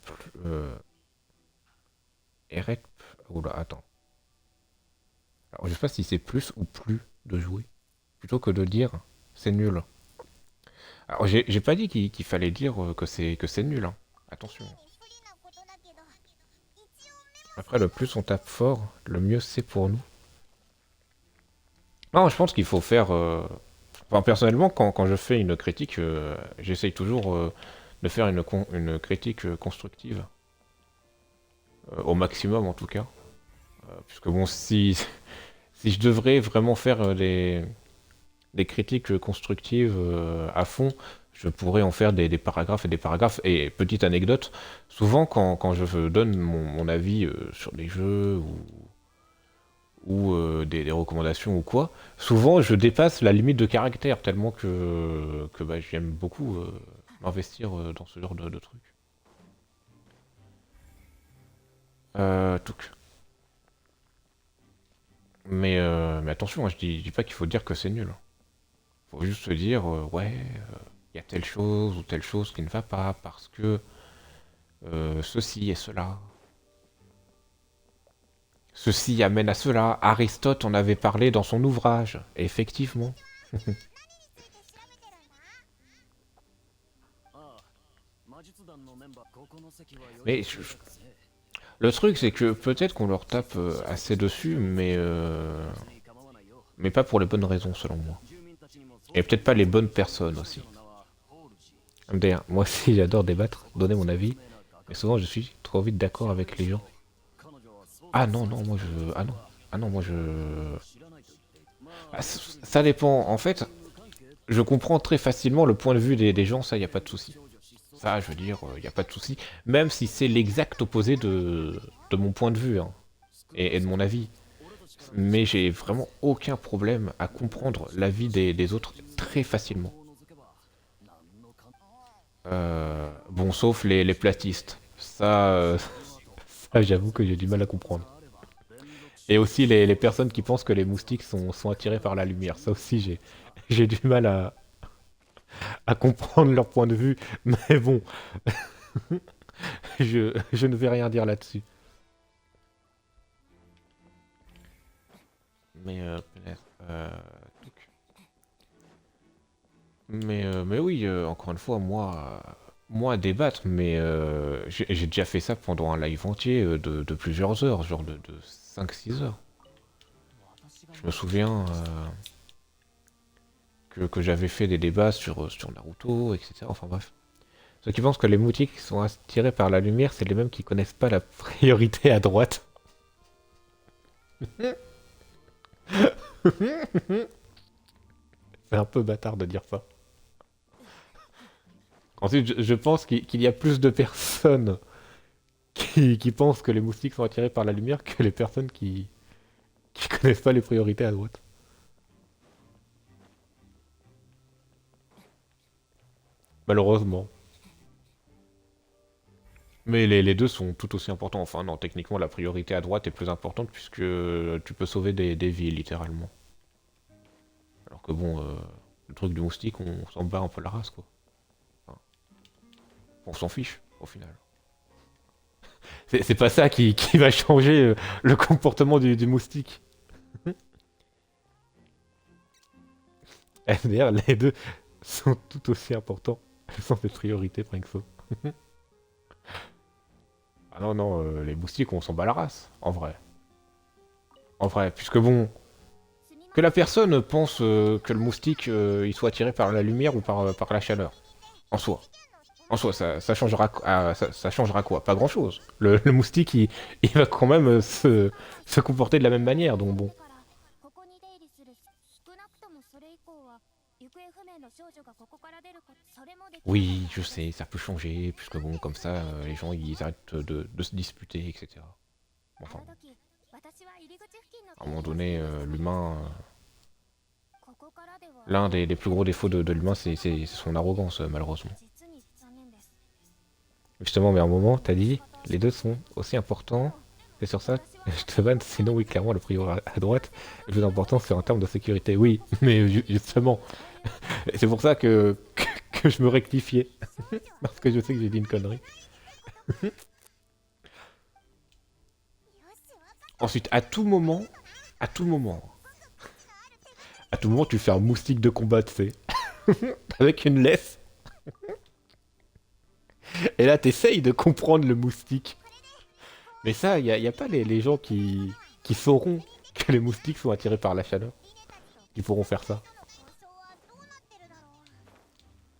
et arrêtent... Oula, attends. Alors, je sais pas si c'est plus ou plus de jouer. Plutôt que de dire c'est nul. Alors, j'ai pas dit qu'il fallait dire que c'est nul, hein. Attention. Après, le plus on tape fort, le mieux c'est pour nous. Non, je pense qu'il faut faire... Enfin, personnellement, quand je fais une critique, j'essaye toujours de faire une critique constructive. Au maximum, en tout cas. Puisque bon, si je devrais vraiment faire des critiques constructives à fond, je pourrais en faire des paragraphes et des paragraphes. Et petite anecdote, souvent quand je donne mon avis sur des jeux ou des recommandations ou quoi, souvent je dépasse la limite de caractère tellement que bah, j'aime beaucoup m'investir dans ce genre de trucs. Touc. Mais attention, hein, je dis pas qu'il faut dire que c'est nul. Faut juste se dire, ouais, il y a telle chose ou telle chose qui ne va pas parce que ceci et cela. Ceci amène à cela. Aristote en avait parlé dans son ouvrage. Effectivement. Mais le truc, c'est que peut-être qu'on leur tape assez dessus, mais pas pour les bonnes raisons, selon moi. Et peut-être pas les bonnes personnes aussi. D'ailleurs, moi aussi, j'adore débattre, donner mon avis, mais souvent, je suis trop vite d'accord avec les gens. Ah non, non, moi je... Ah non. Ah non, moi je... Ah, ça dépend. En fait, je comprends très facilement le point de vue des gens, ça, y a pas de souci. Ça, je veux dire, y a pas de souci. Même si c'est l'exact opposé de mon point de vue, hein, et de mon avis. Mais j'ai vraiment aucun problème à comprendre l'avis des autres très facilement. Bon, sauf les platistes. Ça, ça j'avoue que j'ai du mal à comprendre. Et aussi les personnes qui pensent que les moustiques sont attirés par la lumière. Ça aussi, j'ai du mal à comprendre leur point de vue. Mais bon, je ne vais rien dire là-dessus. Mais peut-être. Mais oui, encore une fois, moi à débattre, mais j'ai déjà fait ça pendant un live entier de plusieurs heures, genre de 5-6 heures. Je me souviens que j'avais fait des débats sur Naruto, etc. Enfin bref. Ceux qui pensent que les moustiques sont attirés par la lumière, c'est les mêmes qui connaissent pas la priorité à droite. C'est un peu bâtard de dire ça. Ensuite, je pense qu'il y a plus de personnes qui pensent que les moustiques sont attirés par la lumière que les personnes qui connaissent pas les priorités à droite. Malheureusement. Mais les deux sont tout aussi importants. Enfin non, techniquement la priorité à droite est plus importante puisque tu peux sauver des vies littéralement. Alors que bon, le truc du moustique, on s'en bat un peu la race quoi. Enfin, on s'en fiche au final. C'est pas ça qui va changer le comportement du moustique. SDR, les deux sont tout aussi importants. Elles sont des priorités, Pringso. Ah non, non, les moustiques, on s'en bat la race, en vrai. En vrai, puisque bon, que la personne pense que le moustique, il soit attiré par la lumière ou par la chaleur. En soi. En soi, ça changera, ça changera quoi? Pas grand-chose. Le moustique, il va quand même se comporter de la même manière, donc bon. Oui, je sais, ça peut changer, puisque bon, comme ça, les gens, ils arrêtent de se disputer, etc. Enfin, à un moment donné, l'humain, l'un des plus gros défauts de l'humain, c'est son arrogance, malheureusement. Justement, mais à un moment, t'as dit, les deux sont aussi importants. C'est sur ça, je te vanne, sinon oui, clairement, le priorité à droite, le plus important, c'est en termes de sécurité. Oui, mais justement, c'est pour ça que je me rectifiais. Parce que je sais que j'ai dit une connerie. Ensuite, à tout moment, à tout moment, tu fais un moustique de combat, tu sais. Avec une laisse. Et là, t'essayes de comprendre le moustique. Mais ça, y a pas les gens qui sauront que les moustiques sont attirés par la chaleur. Qui pourront faire ça.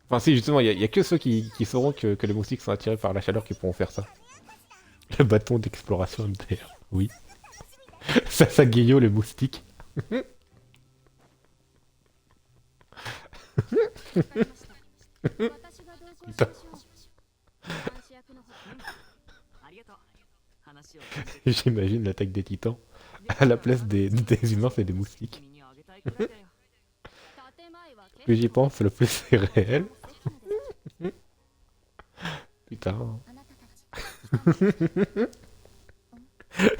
Enfin, si, justement, y a que ceux qui sauront que les moustiques sont attirés par la chaleur qui pourront faire ça. Le bâton d'exploration MDR. Oui. Ça guillot les moustiques. Putain. J'imagine l'attaque des titans. À la place des humains, c'est des moustiques. Plus j'y pense, le plus c'est réel. Putain.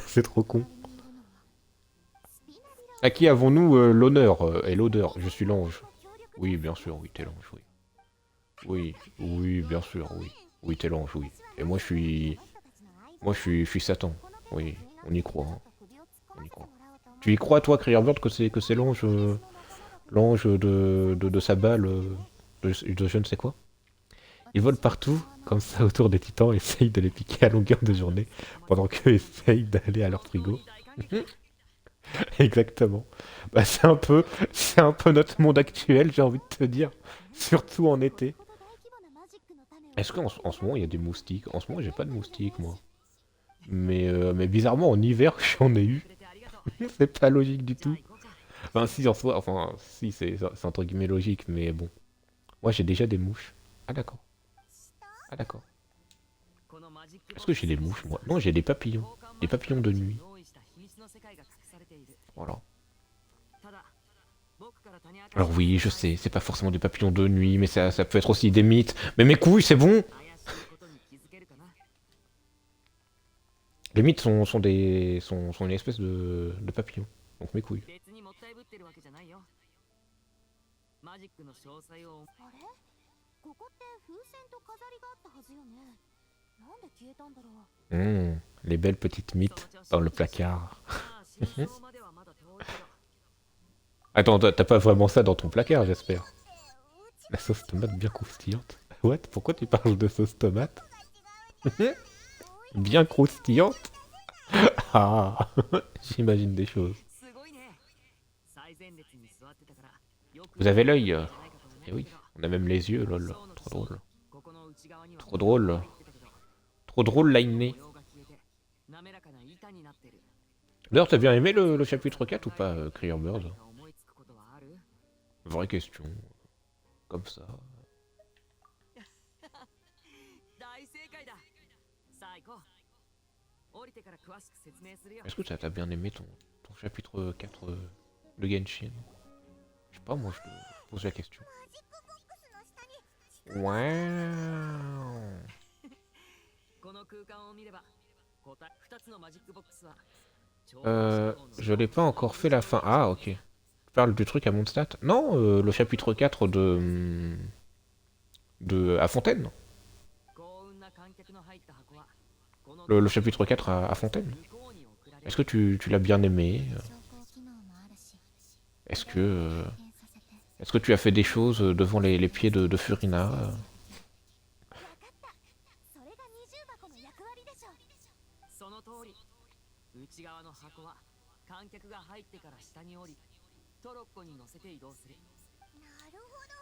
C'est trop con. À qui avons-nous l'honneur et l'odeur? Je suis l'ange. Oui, bien sûr, oui, t'es l'ange, oui. Oui, oui, bien sûr, oui. Oui, t'es l'ange, oui. Et moi, je suis... Moi, je suis Satan. Oui, on y croit, hein. On y croit. Tu y crois, toi, Crier-Bird, que c'est l'ange l'ange de sa balle de je ne sais quoi? Ils volent partout, comme ça, autour des titans, et essayent de les piquer à longueur de journée, pendant qu'eux essayent d'aller à leur frigo. Exactement. Bah, c'est un peu notre monde actuel, j'ai envie de te dire. Surtout en été. Est-ce qu'en ce moment, il y a des moustiques? En ce moment, j'ai pas de moustiques, moi. Mais bizarrement, en hiver, j'en ai eu. C'est pas logique du tout. Enfin, si, en soi, enfin, si, c'est entre guillemets logique, mais bon. Moi, j'ai déjà des mouches. Ah, d'accord. Ah, d'accord. Est-ce que j'ai des mouches, moi? Non, j'ai des papillons. Des papillons de nuit. Voilà. Alors oui, je sais, c'est pas forcément des papillons de nuit, mais ça peut être aussi des mythes. Mais mes couilles, c'est bon! Les mythes sont une espèce de papillons. Donc mes couilles. Les belles petites mythes dans le placard. Attends, t'as pas vraiment ça dans ton placard, j'espère. La sauce tomate bien croustillante. What? Pourquoi tu parles de sauce tomate? Bien croustillante? Ah, j'imagine des choses. Vous avez l'œil? Eh oui, on a même les yeux, lol. Trop drôle. Trop drôle. Trop drôle, Lainé. D'ailleurs, t'as bien aimé le chapitre 4 ou pas, Crier Bird? Vraie question. Comme ça. Est-ce que t'as bien aimé ton chapitre 4 de Genshin? Je sais pas, moi je te pose la question. Waouh. この空間を見れば答え2つのマジックボックスは超越思考の Je l'ai pas encore fait la fin. Ah, ok. Tu parles du truc à Mondstadt? Non, le chapitre 4 de... à Fontaine. 幸運な観客の入った箱はこの Le 空間 chapitre 4 à Fontaine. 向こうに送られ Est-ce る que tu l'as bien aimé? 昇降機能もあるし Est-ce こ que... れを体験させて est-ce que tu as fait des choses devant les pieds de Furina? わかったそれが二重箱の役割でしょその通り内側の箱は観客が入ってから下に降りトロッコに乗せて移動するなるほど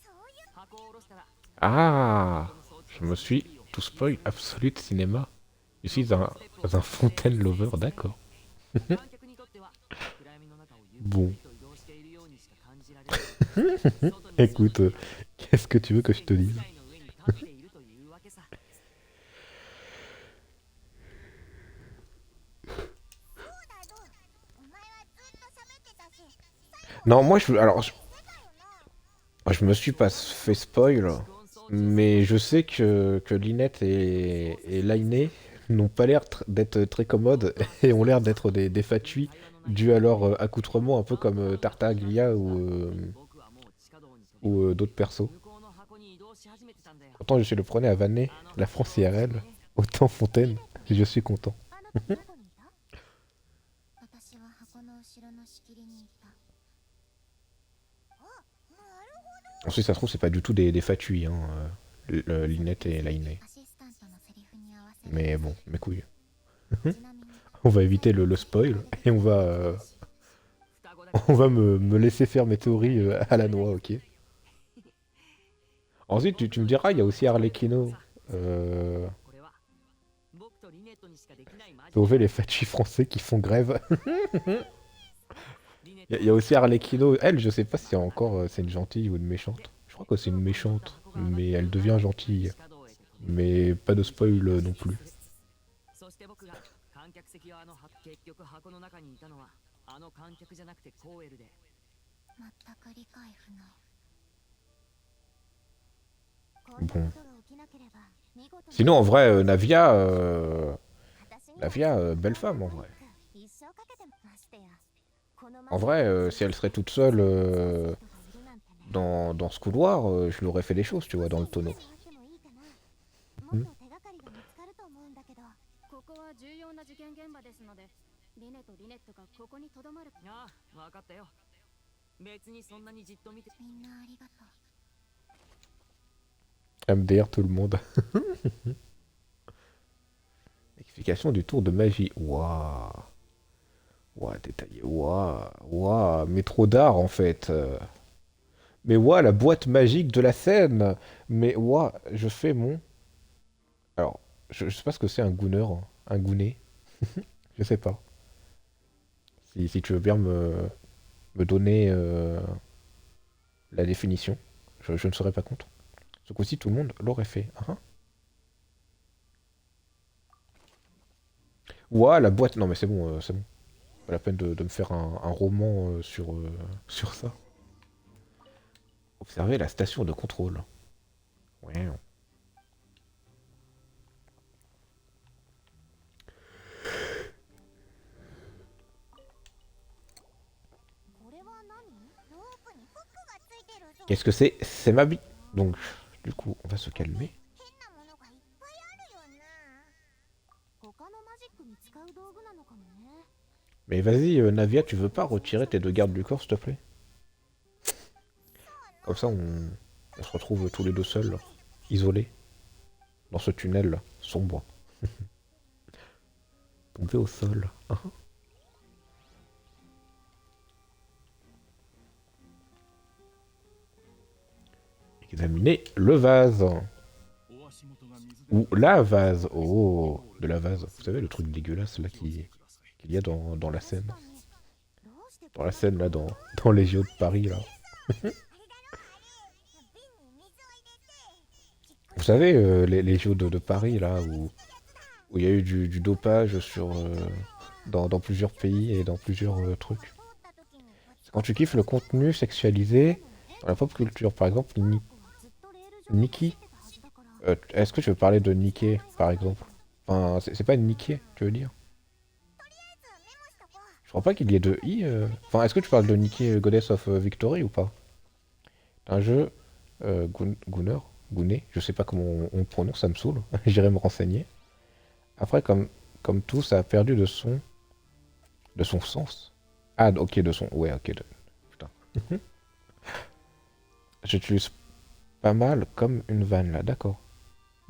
そういう箱を下ろしたら Ah, この装置 je me suis tout spoil Absolute Cinéma. Je suis un Fontaine lover, d'accord. 観客にとっては暗闇の中をゆっく Bon. りと移動しているようにしか感じられない外に Écoute, qu'est-ce que tu veux que je te 機 dise? 材の上に立っているというわけさ そうだぞお前はずっと喋ってたし Non, moi, alors, してたよな je me suis pas fait spoil, mais je sais que Lynette et Lainé n'ont pas l'air d'être très commodes et ont l'air d'être des fatuis dus à leur accoutrement, un peu comme Tartaglia ou d'autres persos. 向こうの箱に移動し始めてたんだよ Autant je suis le premier à vanner la France IRL, autant Fontaine, je suis content. あなたどこにいた私は箱の後ろの仕切りにいたあなるほ Ensuite, ça se trouve, c'est pas du tout des fatuis, hein, Lynette et Lainé. どアシスタントのセリフに合わせる Mais bon, mes couilles. ちなみに On va éviter le spoil et on va, 双子だけ on va me laisser faire mes théories à la noix, ok. Ensuite, tu me diras, il y a aussi Arlecchino. これは僕とリネットにしかできないマジック Sauver les fatuis français qui font grève. リネッ Il y a aussi Arlecchino. Elle, je sais pas si encore c'est une gentille ou une méchante. Je crois que c'est une méchante, mais elle devient gentille. Mais pas de spoil non plus. そして僕が観客席側の結局箱の中にいたのはあの観客じゃなくてコーエルで全く理解不能 Bon. Sinon, en vrai, Navia, belle femme en vrai. En vrai, si elle serait toute seule dans ce couloir, je lui aurais fait des choses, tu vois, dans le tonneau. ここは重要な事件現場ですのでリネとリネットがここにとどまるああ分かったよ別にそんなにじっと見てみんなありがとう MDR tout le monde. Explication du tour de magie. Waouh. Waouh, détaillé. Waouh. Waouh. Mais trop d'art en fait. Mais waouh, la boîte magique de la scène. Mais waouh, je fais mon. Alors, je sais pas ce que c'est un gooner. Hein. Un goonet. Je sais pas. Si tu veux bien me donner la définition, je ne serais pas contre. Ce coup-ci, tout le monde l'aurait fait. Hein. Ouah, la boîte. Non, mais c'est bon, c'est bon. Pas la peine de me faire un roman sur ça. Observez la station de contrôle. Ouais. Qu'est-ce que c'est? C'est ma bite. Donc, du coup, on va se calmer. Mais vas-y, Navia, tu veux pas retirer tes deux gardes du corps, s'il te plaît? Comme ça, on se retrouve tous les deux seuls, là, isolés, dans ce tunnel là, sombre. Tomber au sol. Hein. Examiner le vase. Ou la vase. Oh, de la vase. Vous savez, le truc dégueulasse là qu'il y a dans la scène. Dans la scène là, dans les JO de Paris là. Vous savez, les JO de Paris là, où il y a eu du dopage dans plusieurs pays et dans plusieurs trucs. C'est quand tu kiffes le contenu sexualisé dans la pop culture. Par exemple, Nikki? Est-ce que tu veux parler de Nikkei, par exemple? Enfin, c'est pas Nikkei, tu veux dire? Je crois pas qu'il y ait de I. Enfin, est-ce que tu parles de Nikkei, Goddess of Victory ou pas? Un jeu Gunner, Gunné, je sais pas comment on le prononce, ça me saoule. J'irai me renseigner. Après, comme tout, ça a perdu de son sens. Ah, ok, de son. Ouais, ok. Putain. J'utilise pas mal comme une vanne là, d'accord.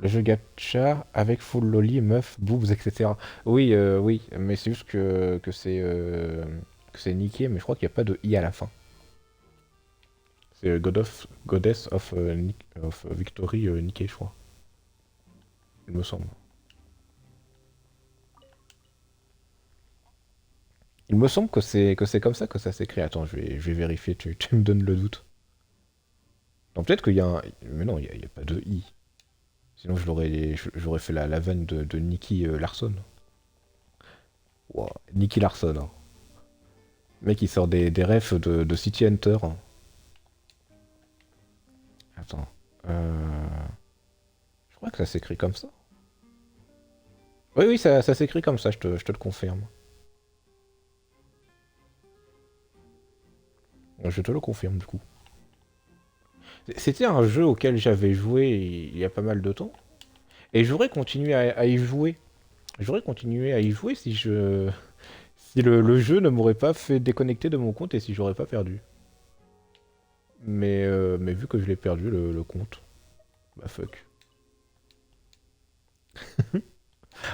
Le jeu gacha avec full loli, meuf, boobs, etc. Oui, oui, mais c'est juste que c'est niqué, mais je crois qu'il n'y a pas de i à la fin. C'est Goddess of Victory niqué, je crois. Il me semble. Il me semble que c'est comme ça que ça s'écrit. Attends, je vais vérifier, tu me donnes le doute. Non, peut-être qu'il y a un. Mais non, il y a pas de i. Sinon, j'aurais fait la vanne de Nicky Larson. Wow. Nicky Larson, hein. Le mec, il sort des refs de City Hunter, hein. Attends. Je crois que ça s'écrit comme ça. Oui, oui, ça s'écrit comme ça, je te le confirme. Je te le confirme, du coup. C'était un jeu auquel j'avais joué il y a pas mal de temps. Et j'aurais continué à y jouer. J'aurais continué à y jouer si le jeu ne m'aurait pas fait déconnecter de mon compte et si j'aurais pas perdu. Mais vu que je l'ai perdu, le compte, bah fuck.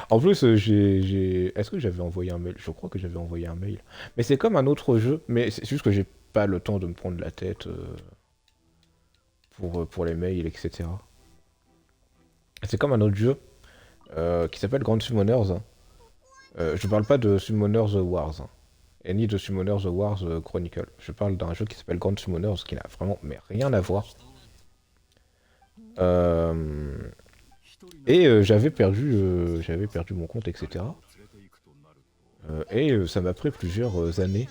En plus, est-ce que j'avais envoyé un mail? Je crois que j'avais envoyé un mail. Mais c'est comme un autre jeu, mais c'est juste que j'ai pas le temps de me prendre la tête pour les mails, etc. C'est comme un autre jeu qui s'appelle Grand Summoners, hein. Je parle pas de Summoners Wars, hein, et ni de Summoners Wars Chronicle. Je parle d'un jeu qui s'appelle Grand Summoners qui n'a vraiment mais rien à voir. Euh, et j'avais perdu mon compte, etc. Et ça m'a pris plusieurs années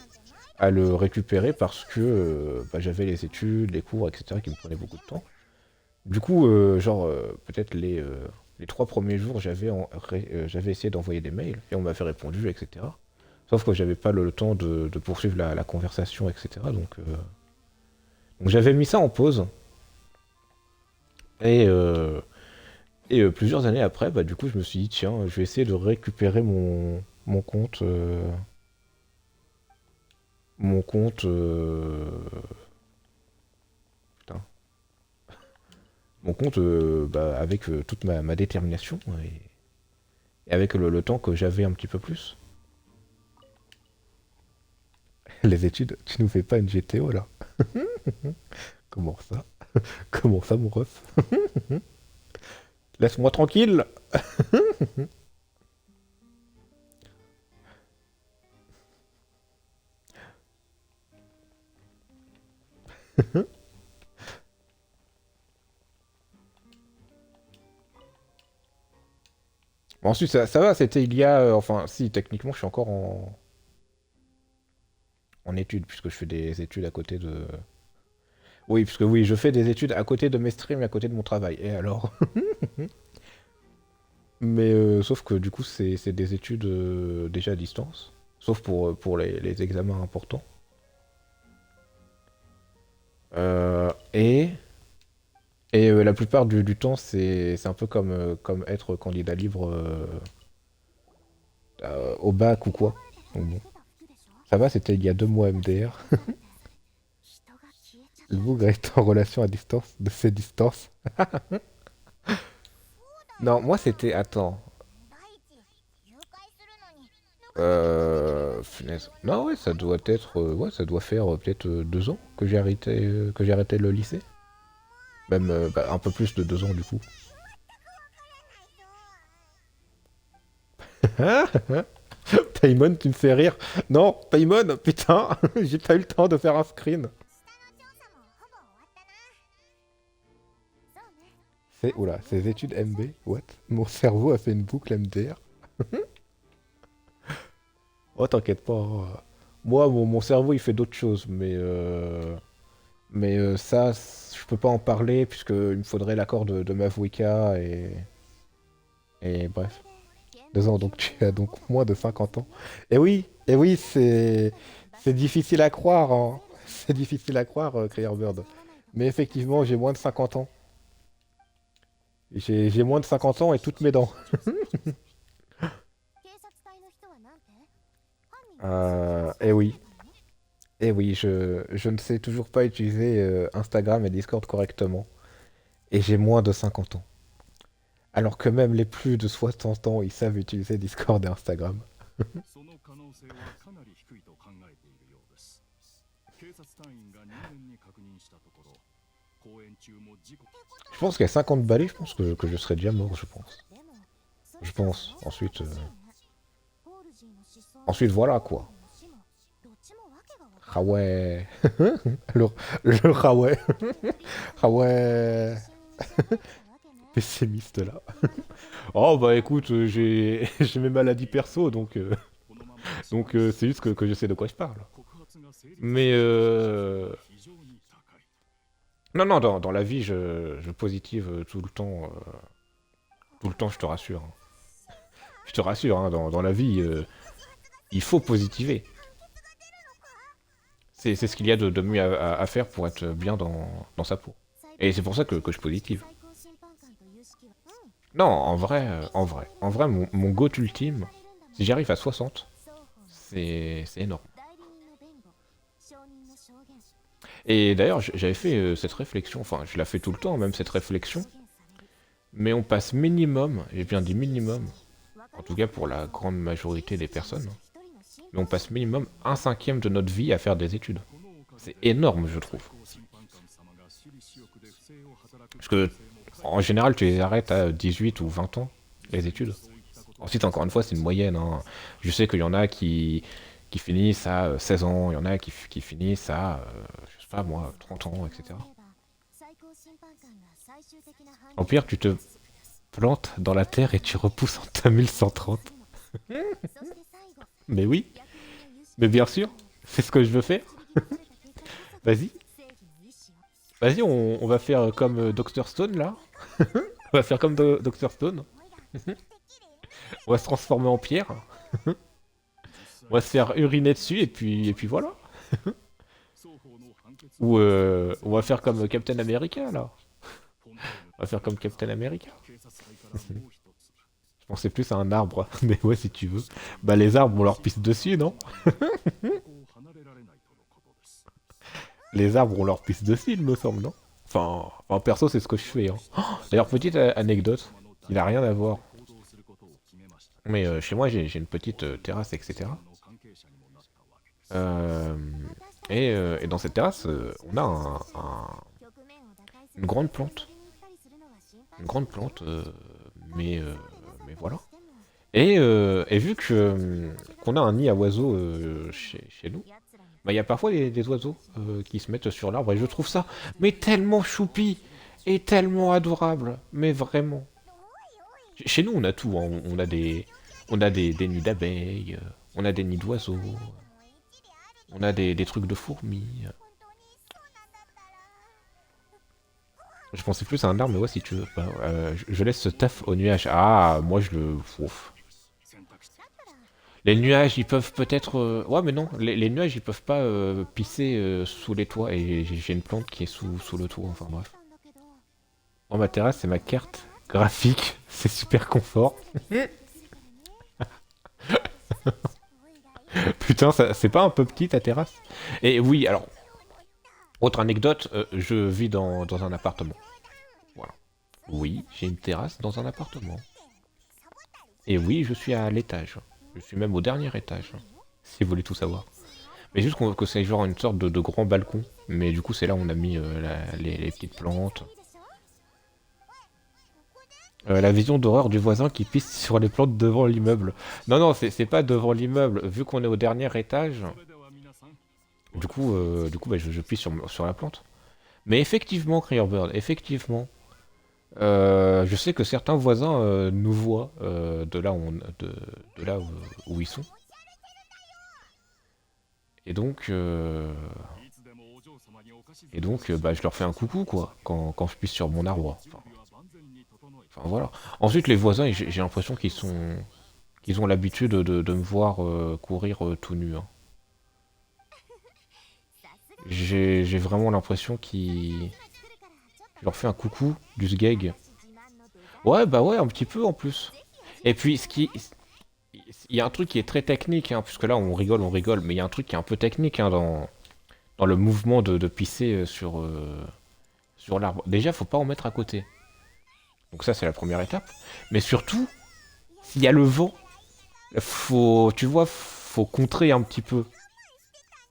à le récupérer parce que bah, j'avais les études, les cours, etc. qui me prenaient beaucoup de temps. Du coup, genre, peut-être les 3 premiers jours, j'avais essayé d'envoyer des mails et on m'avait répondu, etc. Sauf que j'avais pas le temps de poursuivre la conversation, etc. Donc j'avais mis ça en pause. Et, plusieurs années après, bah, du coup, je me suis dit, tiens, je vais essayer de récupérer mon compte. Mon compte. Putain. Mon compte bah, avec toute ma détermination et avec le temps que j'avais un petit peu plus. Les études, tu nous fais pas une GTO là? Comment ça? Comment ça, mon ref? Laisse-moi tranquille! Bon, ensuite, ça va, c'était il y a. Enfin, si, techniquement, je suis encore en études, puisque je fais des études à côté de. Oui, puisque oui, je fais des études à côté de mes streams et à côté de mon travail. Et alors? Mais sauf que du coup, c'est des études déjà à distance. Sauf pour les examens importants. Et la plupart du temps, c'est un peu comme être candidat libre au bac ou quoi. Donc bon. Ça va, c'était il y a 2 mois MDR. Le bougre est en relation à distance, de ces distances. Non, moi c'était. Attends. Finesse. Non, ouais, ça doit être. Ouais, ça doit faire peut-être 2 ans que j'ai arrêté le lycée. Même bah, un peu plus de 2 ans du coup. Paimon, tu me fais rire. Non, Paimon, putain, j'ai pas eu le temps de faire un screen. Oula, ces études MB, what? Mon cerveau a fait une boucle MDR. Oh, t'inquiète pas, hein. Moi, mon cerveau, il fait d'autres choses, Mais ça, je peux pas en parler puisque il me faudrait l'accord de Mavuika et bref. 2 ans, donc tu as donc moins de 50 ans. Et oui, c'est difficile à croire, hein. C'est difficile à croire, Bird. Mais effectivement, j'ai moins de 50 ans. J'ai moins de 50 ans et toutes mes dents. Et oui, et oui, je ne sais toujours pas utiliser Instagram et Discord correctement. Et j'ai moins de 50 ans. Alors que même les plus de 60 ans, ils savent utiliser Discord et Instagram. その可能性はかなり低いと考えているようです。警察隊員が入念に確認したところ、公演中も事故。 Je pense qu'à 50 balais, je pense que je serais déjà mort, je pense. Je pense. Ensuite, ensuite voilà quoi. Ah ouais. le, le ah ouais. Ah ouais. Pessimiste là. Oh bah écoute, j'ai mes maladies perso, donc c'est juste que je sais de quoi je parle. Mais non, non, dans la vie, je positive tout le temps, je te rassure, hein. Je te rassure, hein, dans la vie, il faut positiver. C'est ce qu'il y a de mieux à faire pour être bien dans sa peau. Et c'est pour ça que je positive. Non, en vrai, mon GOAT ultime, si j'arrive à 60, c'est énorme. Et d'ailleurs, j'avais fait cette réflexion, enfin, je la fais tout le temps, même cette réflexion, mais on passe minimum, j'ai bien dit minimum, en tout cas pour la grande majorité des personnes, mais on passe minimum 1/5 de notre vie à faire des études. C'est énorme, je trouve. Parce que, en général, tu les arrêtes à 18 ou 20 ans, les études. Ensuite, encore une fois, c'est une moyenne, hein. Je sais qu'il y en a qui finissent à 16 ans, il y en a qui finissent à, je sais pas moi, 30 ans, etc. Au pire, tu te plantes dans la terre et tu repousses en ta 1130. Mais oui, mais bien sûr, c'est ce que je veux faire. Vas-y, vas-y, on va faire comme Dr Stone là. On va faire comme Dr Stone. On va se transformer en pierre. On va se faire uriner dessus et puis voilà. Ou on va faire comme Captain America là. On va faire comme Captain America. Je pensais plus à un arbre, mais ouais si tu veux. Bah les arbres on leur pisse dessus, non? Les arbres on leur pisse dessus il me semble, non? Enfin perso c'est ce que je fais, hein. Oh, d'ailleurs petite anecdote, il a rien à voir. Mais chez moi j'ai une petite terrasse etc. Euh, et dans cette terrasse on a une grande plante. Une grande plante, mais voilà. Et vu que qu'on a un nid à oiseaux chez nous, bah il y a parfois des oiseaux qui se mettent sur l'arbre et je trouve ça mais tellement choupi et tellement adorable, mais vraiment. Chez nous on a tout, hein. On a des nids d'abeilles, on a des nids d'oiseaux, on a des trucs de fourmis. Je pensais plus à un arbre, mais ouais, si tu veux. Bah, je laisse ce taf au nuage. Ah, moi je le. Ouf. Les nuages, ils peuvent peut-être. Ouais, mais non, les nuages, ils peuvent pas pisser sous les toits. Et j'ai une plante qui est sous le toit, enfin bref. Oh, ma terrasse, c'est ma carte graphique. C'est super confort. Putain, c'est pas un peu petit ta terrasse? Et oui, alors. Autre anecdote, je vis dans un appartement. Voilà. Oui, j'ai une terrasse dans un appartement. Et oui, je suis à l'étage. Je suis même au dernier étage, hein, si vous voulez tout savoir. Mais juste que c'est genre une sorte de grand balcon. Mais du coup, c'est là où on a mis les petites plantes. La vision d'horreur du voisin qui pisse sur les plantes devant l'immeuble. Non, non, c'est pas devant l'immeuble. Vu qu'on est au dernier étage, du coup bah, je pisse sur la plante. Mais effectivement, Bird, effectivement, je sais que certains voisins nous voient de là, de là où ils sont. Et donc, Et donc, bah, je leur fais un coucou, quoi, quand je pisse sur mon arbre. Enfin, voilà. Ensuite, les voisins, j'ai l'impression qu'ils ont l'habitude de me voir courir tout nu, hein. J'ai vraiment l'impression qu'ils... Je leur fais un coucou du sgeg. Ouais, bah ouais, un petit peu en plus. Et puis, il y a un truc qui est très technique, hein, puisque là, on rigole, mais il y a un truc qui est un peu technique hein, dans le mouvement de pisser sur l'arbre. Déjà, faut pas en mettre à côté. Donc ça, c'est la première étape. Mais surtout, s'il y a le vent, tu vois, faut contrer un petit peu.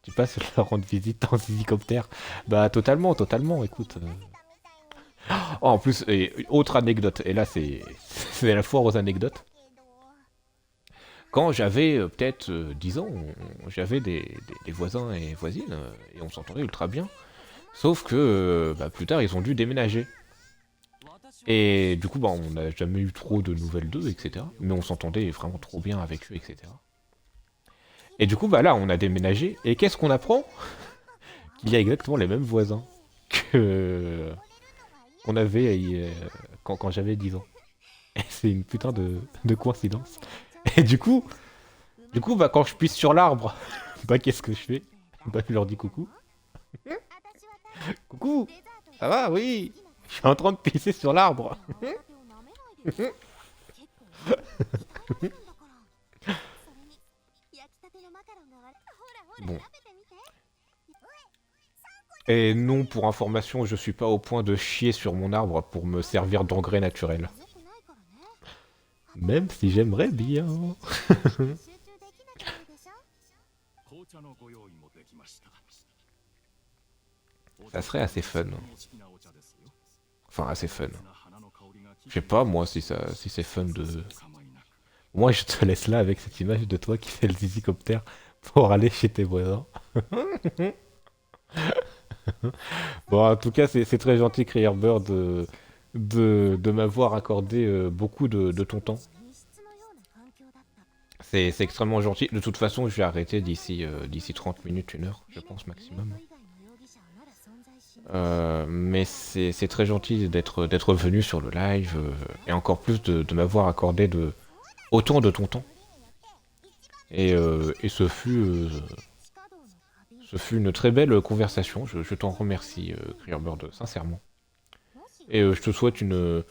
Tu passes leur rendre visite en hélicoptère. Bah, totalement, écoute. Oh, en plus, autre anecdote, et là, c'est la foire aux anecdotes. Quand j'avais peut-être 10 ans, j'avais des voisins et voisines, et on s'entendait ultra bien. Sauf que bah, plus tard, ils ont dû déménager. Et du coup, bah, on n'a jamais eu trop de nouvelles d'eux, etc. Mais on s'entendait vraiment trop bien avec eux, etc. Et du coup, bah là, on a déménagé, et qu'est-ce qu'on apprend? Qu'il y a exactement les mêmes voisins qu'on avait quand j'avais 10 ans. Et c'est une putain de coïncidence. Et du coup, bah, quand je pisse sur l'arbre, bah, qu'est-ce que je fais? Bah, je leur dis coucou. Coucou, ça va? Oui. Je suis en train de pisser sur l'arbre. Bon. Et non, pour information, je suis pas au point de chier sur mon arbre pour me servir d'engrais naturel. Même si j'aimerais bien. Ça serait assez fun. Enfin, assez fun. Je sais pas, moi, si c'est fun de... Moi, je te laisse là avec cette image de toi qui fait le zizicoptère pour aller chez tes voisins. Bon, en tout cas, c'est très gentil, Creerbird, de m'avoir accordé beaucoup de ton temps. C'est extrêmement gentil. De toute façon, je vais arrêter d'ici 30 minutes, 1 heure, je pense, maximum. Mais c'est très gentil d'être venu sur le live, et encore plus de m'avoir accordé autant de ton temps. Et ce fut une très belle conversation. Je t'en remercie, Creerbird, sincèrement. Et je te souhaite une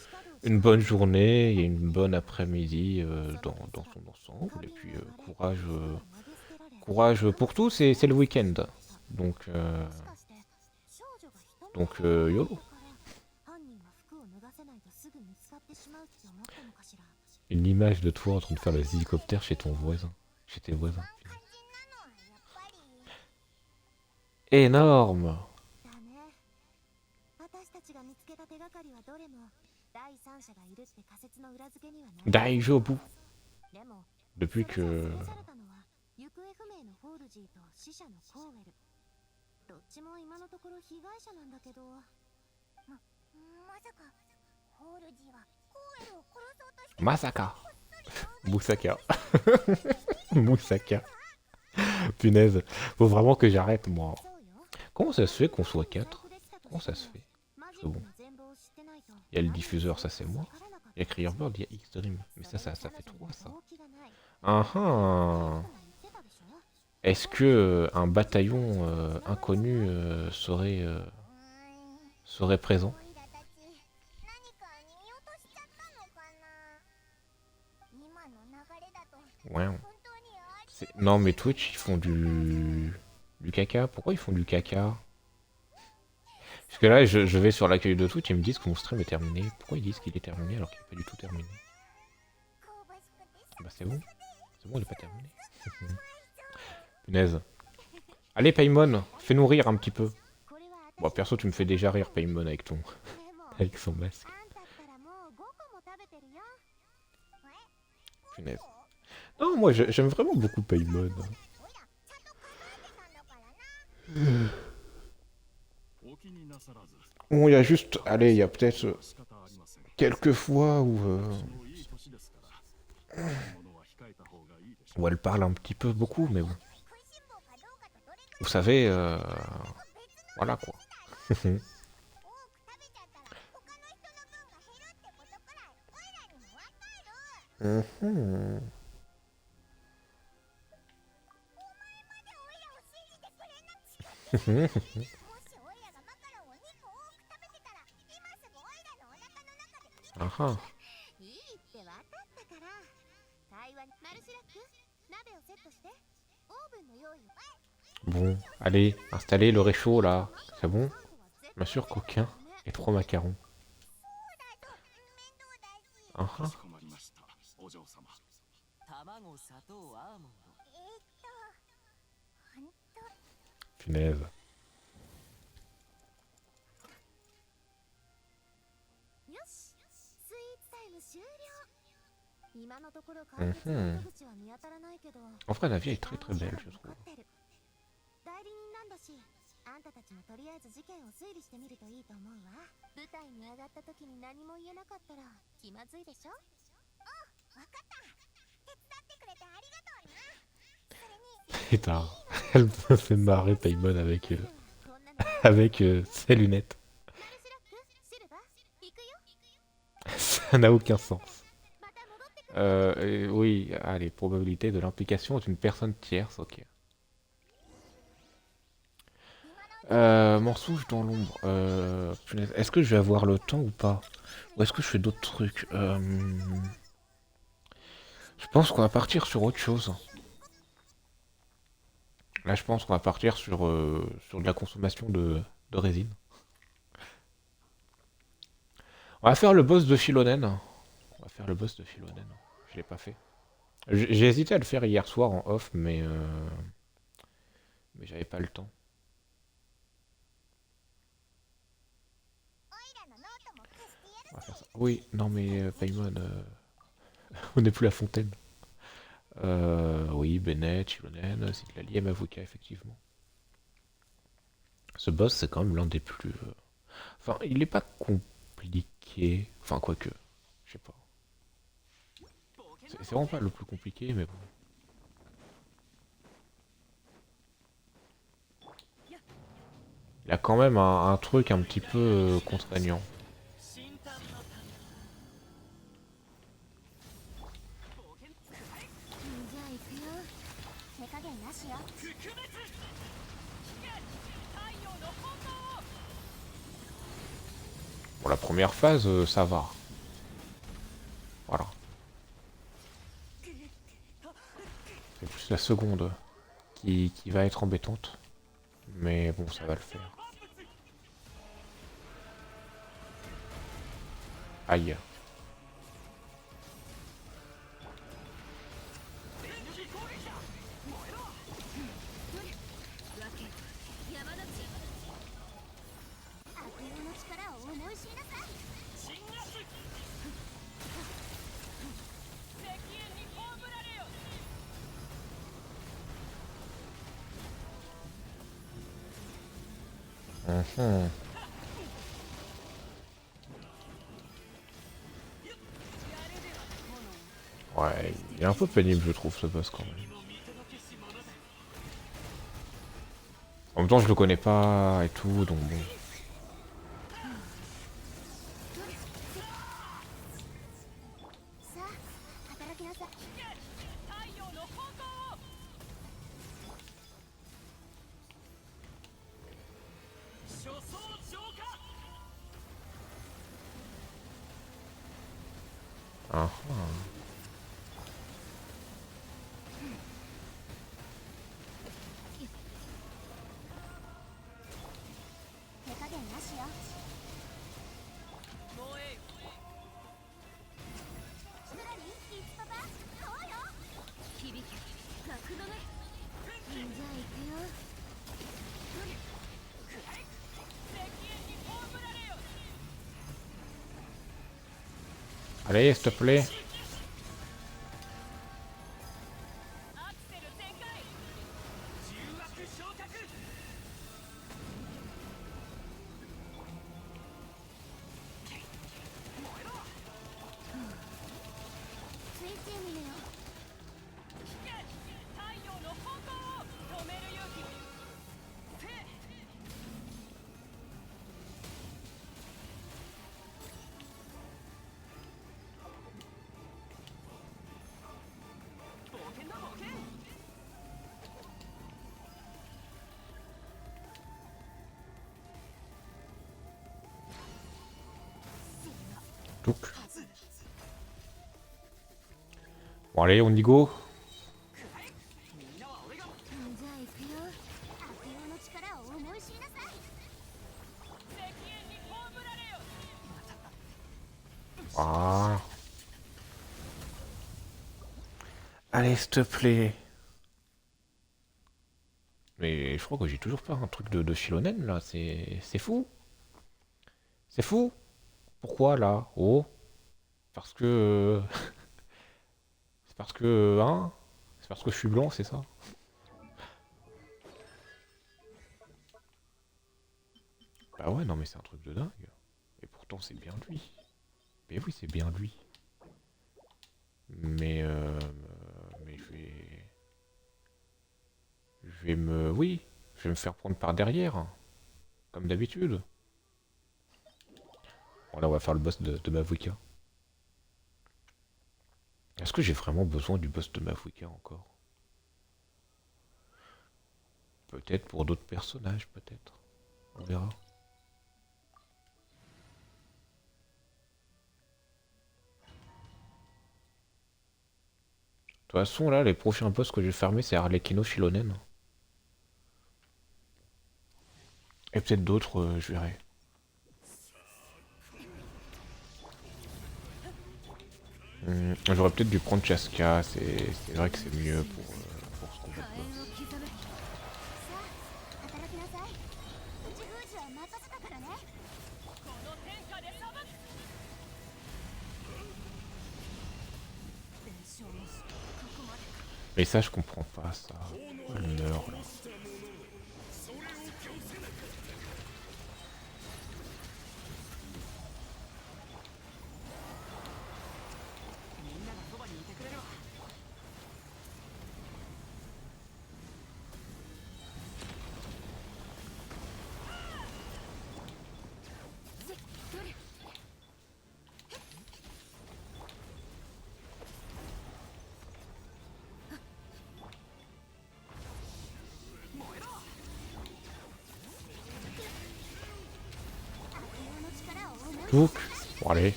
bonne journée et une bonne après-midi dans son ensemble. Et puis courage pour tout, c'est le week-end. Donc YOLO. Une image de toi en train de faire le hélicoptère chez ton voisin. Chez tes voisins. Énorme. Daijobu. Depuis que... Masaka. Moussaka. Moussaka. Punaise. Faut vraiment que j'arrête, moi. Comment ça se fait qu'on soit 4? Comment ça se fait? C'est bon. Il y a le diffuseur, ça c'est moi. Il y a Creerbird, il y a X-Dream. Mais ça fait 3, ça. Est-ce que un bataillon inconnu serait présent? Ouais. Non mais Twitch, ils font du caca. Pourquoi ils font du caca? Parce que là, je vais sur l'accueil de Twitch et ils me disent que mon stream est terminé. Pourquoi ils disent qu'il est terminé alors qu'il n'est pas du tout terminé? Bah c'est bon. C'est bon, il est pas terminé. Punaise. Allez Paimon, fais-nous rire un petit peu. Bon, perso, tu me fais déjà rire Paimon avec avec son masque. Punaise. Non, moi j'aime vraiment beaucoup Paimon. Bon, il y a juste... Allez, il y a peut-être quelques fois où elle parle un petit peu beaucoup, mais bon. Vous savez, voilà quoi. 多く食べちゃったら他の人の分が減るってことくらいオイラにもわかる。Mhm. お前までオイラを信じてくれなくしもしオイラがマカロンを2個多く食べてたら今すぐオイラのお腹の中でピカピカ Aha. いいってわかったから会話にマルシラック鍋をセットしてオーブンの用意を Bon, allez, installez le réchaud là. C'est bon? Bien sûr, coquin et 3 macarons. 面倒だし Ah か ah. しこまりました、お嬢様。卵、砂糖、アーモンド。ほんと Punaise. よしスイーツタイム終了今のところ解決の糸口は見当たらないけど En vrai, la vie est très très belle, je trouve. 代理人なんだしあんたたちもとりあえず事件を推理してみるといいと思うわ舞台に上がった時に何も言えなかったら気まずいでしょわかった手伝ってくれてありがとうなそれに Putain, elle me fait marrer Paimon avec ses lunettes. マルシラックシルバー行くよ Ça n'a aucun sens. また戻ってくる Oui, allez, probabilité de l'implication d'une personne tierce, ok. Mensonge dans l'ombre. Punaise, est-ce que je vais avoir le temps ou pas? Ou est-ce que je fais d'autres trucs? Je pense qu'on va partir sur autre chose. Là, je pense qu'on va partir sur de la consommation de résine. On va faire le boss de Philonen. On va faire le boss de Philonen. Je l'ai pas fait. J'ai hésité à le faire hier soir en off, mais j'avais pas le temps. オイラのノートも消してやる On va faire ça. Oui, non mais Paimon, on n'est plus la fontaine. Oui, Bennett, Chilonen, Citlali et Mavuka, effectivement. Ce boss, c'est quand même l'un des plus... Enfin, il n'est pas compliqué. Enfin, quoique, je sais pas. C'est vraiment pas le plus compliqué, mais bon. Il a quand même un truc un petit peu contraignant. 新探の種冒険くらえじゃあ行くよ手加減なしよ特別太陽の炎 Bon, la première phase, ça va. Voilà. C'est plus la seconde qui va être embêtante. Mais bon, ça va le faire. Aïe. 山の血悪用の力を思い知りなさい鎮圧敵縁に葬られよ Mhm. Ouais, il est un peu pénible, je trouve, ce boss quand même. En même temps, je le connais pas et tout, donc bon. さあ働きなさい太陽の炎を初装浄化 Ah, 手加減なしよ燃えよスラリーいつパパそうよ響け楽のねじゃあ行くよ敵縁に葬られよ allez, s'il te plaît. アクセル全開重枠昇格スイッチミネよ太陽の炎を止める勇気せ Donc. Bon allez, on y go. じゃあ行くよ。悪用の力を思い知りなさい。 Ah. Allez, s'il te plaît. Mais je crois que j'ai toujours pas un truc de Shilonen là, c'est fou. C'est fou. Pourquoi là? Oh. Parce que... C'est parce que... Hein? C'est parce que je suis blanc, c'est ça? Bah ouais, non mais c'est un truc de dingue. Et pourtant c'est bien lui. Mais oui, c'est bien lui. Mais je vais... Je vais me... Oui, je vais me faire prendre par derrière. Hein, comme d'habitude. Bon là on va faire le boss de Mavuika. Est-ce que j'ai vraiment besoin du boss de Mavuika encore? Peut-être pour d'autres personnages, peut-être. On verra. De toute façon, là, les prochains boss que je vais farmer, c'est Arlecchino Shilonen. Et peut-être d'autres, je verrai. J'aurais peut-être dû prendre Chaska, c'est vrai que c'est mieux pour ce qu'on veut. さあ働きなさい。宇宙封じは任せたからね。 Mais ça, je comprends pas, ça. Elle meurt, là. Donc, bon allez,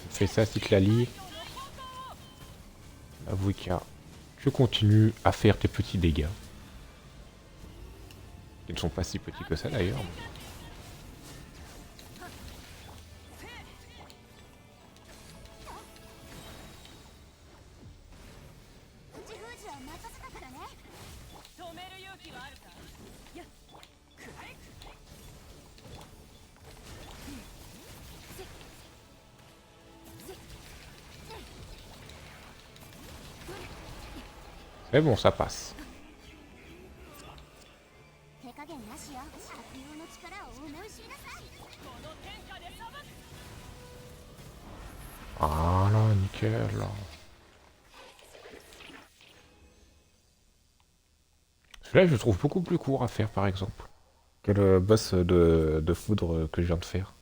on fait ça, Citlali. Mavuika, je continue à faire tes petits dégâts. Ils ne sont pas si petits que ça d'ailleurs. Mais bon, ça passe. 手加減なしよ。悪用の力を思い知りなさい。 Ah là, nickel. Là. Celui-là, je le trouve beaucoup plus court à faire, par exemple, que le boss de foudre que je viens de faire.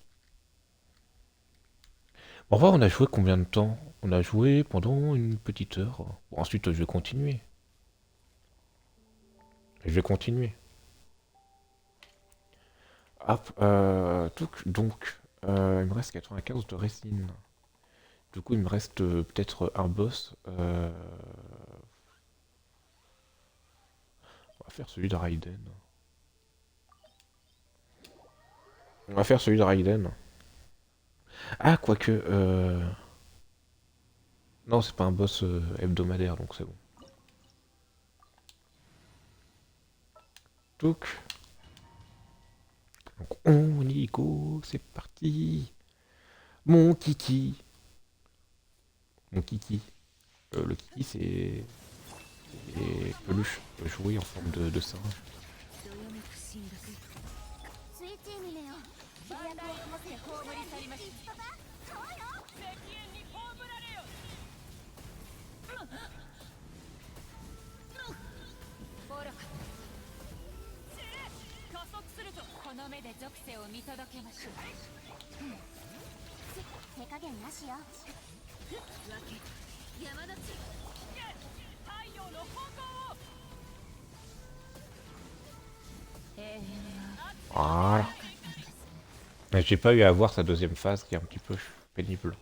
Bon, en vrai, on a joué combien de temps? On a joué pendant une petite heure. Bon, ensuite, je vais continuer. Je vais continuer. Hop, donc, il me reste 95 de résine. Du coup, il me reste peut-être un boss. On va faire celui de Raiden. On va faire celui de Raiden. Ah, quoique... Non, c'est pas un boss hebdomadaire, donc c'est bon. Donc on y go, c'est parti. Mon kiki. Mon kiki. Le kiki, c'est... Les peluches jouées en forme de singe. スイッチミネよ。契約を済ませ葬り去りまし。パパ、そうよ。 この目で属性を見届けましょう。手加減なしよ。山の地。太陽の方向を。Voilà. Mais j'ai pas eu à voir sa deuxième phase qui est un petit peu pénible.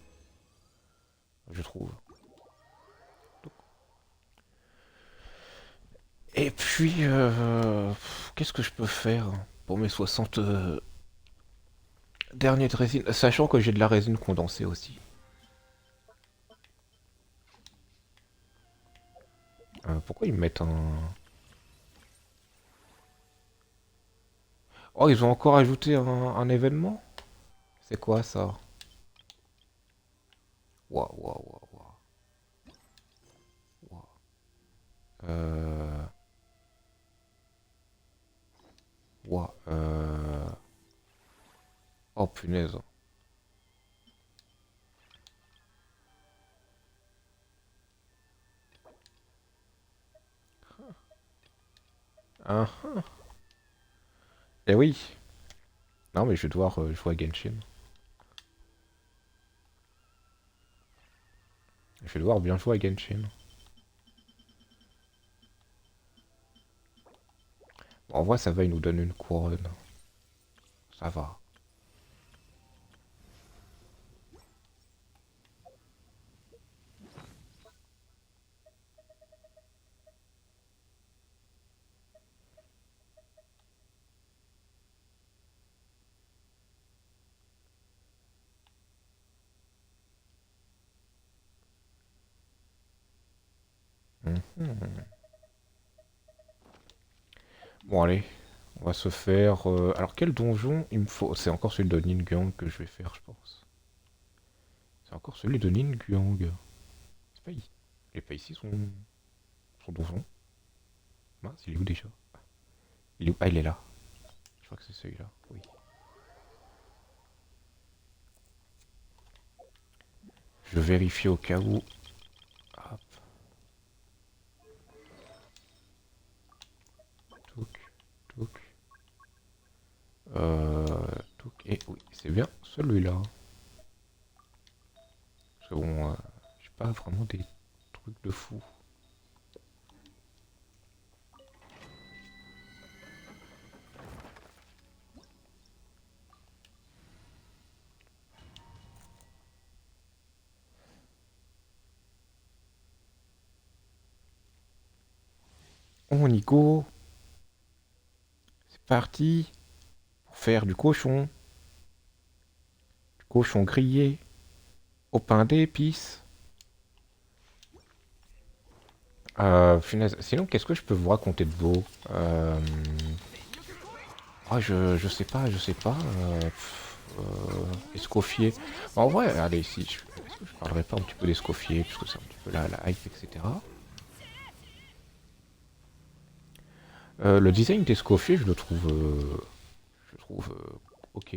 Je trouve. Et puis, qu'est-ce que je peux faire pour mes 60 derniers de résine, sachant que j'ai de la résine condensée aussi. Pourquoi ils me mettent un... Oh, ils ont encore ajouté un événement? C'est quoi ça? Waouh, waouh, waouh, waouh. Waouh. Waouh. Oh punaise. Ah, ah. Eh oui. Non mais je vais devoir jouer à Genshin. Je vais devoir bien jouer à Genshin. Bon, en vrai ça va, il nous donne une couronne. Ça va. Mhm. Bon allez, on va se faire... Alors quel donjon il me faut? C'est encore celui de Ningguang que je vais faire je pense. C'est encore celui de Ningguang. C'est pas ici. Il est pas ici son donjon. Mince, il est où déjà? Il est où? Ah il est là. Je crois que c'est celui-là, oui. Je vérifie au cas où. Hop. Touk, touk. Touk. Et oui, c'est bien celui-là. Parce que bon, j'ai pas vraiment des trucs de fou. On y go. C'est parti. Pour faire du cochon. Du cochon grillé. Au pain d'épices. Punaise. Sinon, qu'est-ce que je peux vous raconter de beau? Ah, je sais pas, je sais pas. Escoffier. Bon, en vrai, allez, si. Est-ce que je parlerai pas un petit peu d'Escoffier, puisque c'est un petit peu la hype, etc. Le design d'Escoffier, je le trouve ok.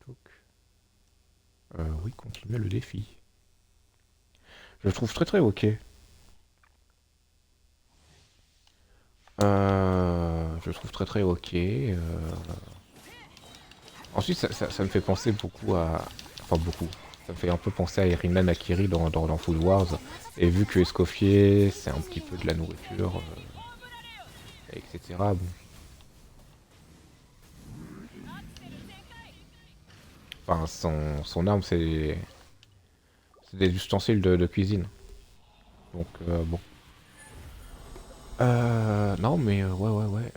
Donc, oui, continuer le défi. Je le trouve très très ok. Je le trouve très très ok. Ensuite, ça me fait penser beaucoup à... Enfin, beaucoup. Ça me fait un peu penser à Irina Nakiri dans Food Wars. Et vu que Escoffier, c'est un petit peu de la nourriture, etc. Bon. Enfin, son arme, c'est des ustensiles de cuisine. Donc, bon. Non, mais ouais, ouais, ouais.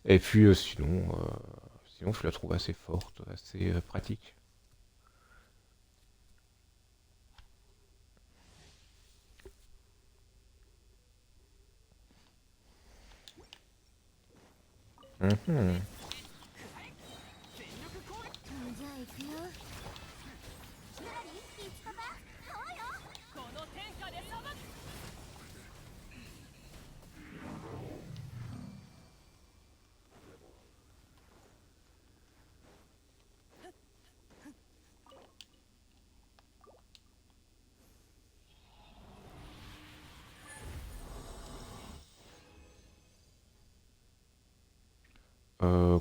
Et puis, sinon, je la trouve assez forte, assez pratique. Mhm. じゃあ行くよ。ひらり、いつパパ、買おうよ。この天下で裁く。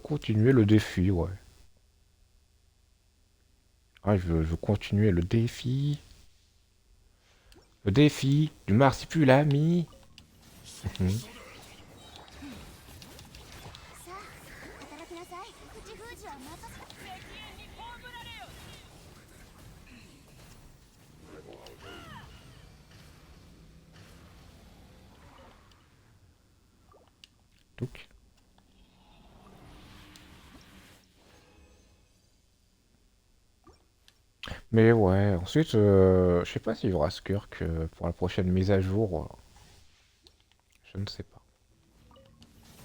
Continuer le défi, ouais. Ah, je veux continuer le défi. Le défi du marsipulami. Mhm. さあ、Touc. Mais ouais, ensuite, je sais pas s'il y aura Skirk pour la prochaine mise à jour. Je ne sais pas.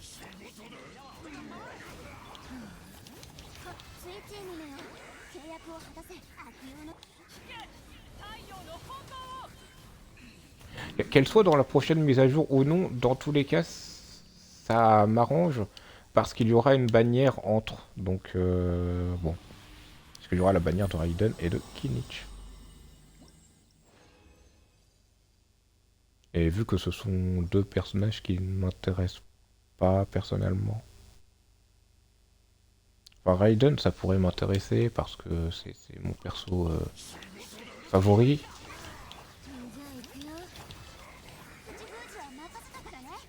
スイッチミネよ契約を果たせ悪友の太陽の方向を Qu'elle soit dans la prochaine mise à jour ou non, dans tous les cas, ça m'arrange parce qu'il y aura une bannière entre. Donc, bon. Parce qu'il y aura la bannière de Raiden et de Kinich. Et vu que ce sont deux personnages qui ne m'intéressent pas personnellement. Enfin, Raiden, ça pourrait m'intéresser parce que c'est mon perso favori. じゃあ行くよ口封じは任せたからね石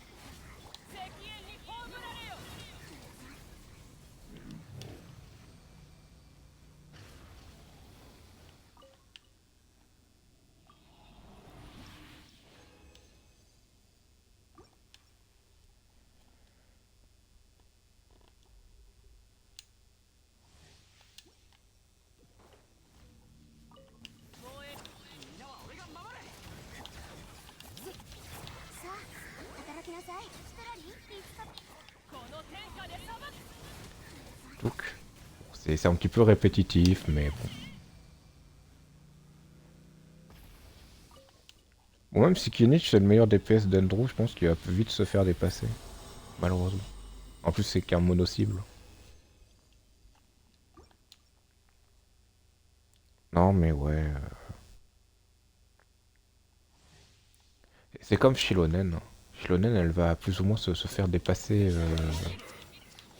煙に葬られよ さあ働きなさいストラリーいつかこの天下で裁く Donc, c'est un petit peu répétitif, mais bon. Bon, même si Kinich c'est le meilleur DPS d'Endrew, je pense qu'il va vite se faire dépasser. Malheureusement. En plus, c'est qu'un mono-cible. Non, mais ouais. C'est comme Shilonen. Shilonen, elle va plus ou moins se faire dépasser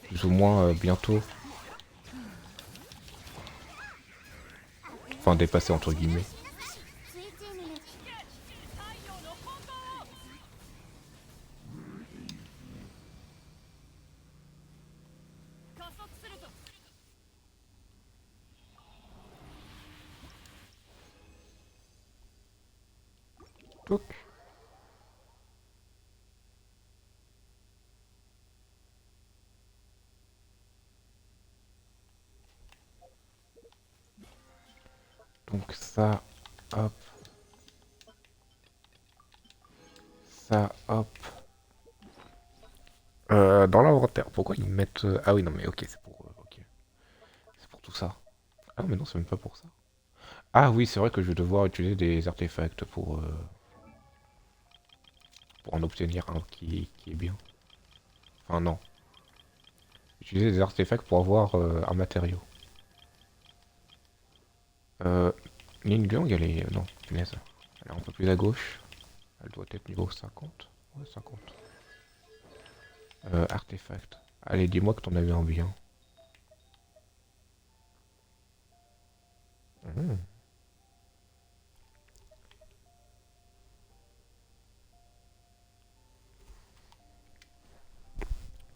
plus ou moins bientôt. Enfin, dépasser entre guillemets. スイッチミネ太陽の方向を加速するぞ Touc. Donc ça, hop. Ça, hop. Dans l'inventaire, pourquoi ils mettent... Ah oui, non mais ok, c'est pour... ok. C'est pour tout ça. Ah non, mais non, c'est même pas pour ça. Ah oui, c'est vrai que je vais devoir utiliser des artefacts pour en obtenir un qui est bien. Enfin non. Utiliser des artefacts pour avoir un matériau. Ningguang, elle est... non, punaise. Elle est un peu plus à gauche. Elle doit être niveau 50. Ouais, 50. Artefact. Allez, dis-moi que t'en avais un bien. Hmm.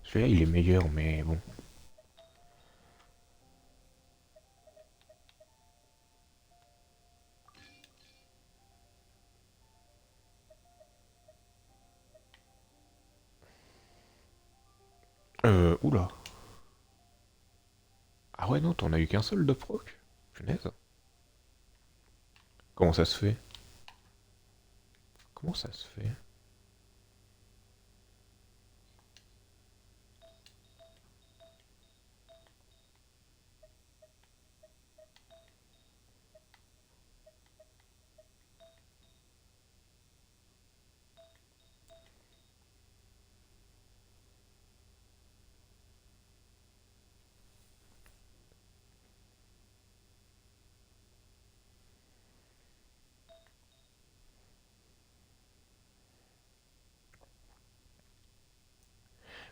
Celui-là, il est meilleur, mais bon. Oula. Ah ouais, non, t'en as eu qu'un seul de proc. Punaise. Comment ça se fait? Comment ça se fait?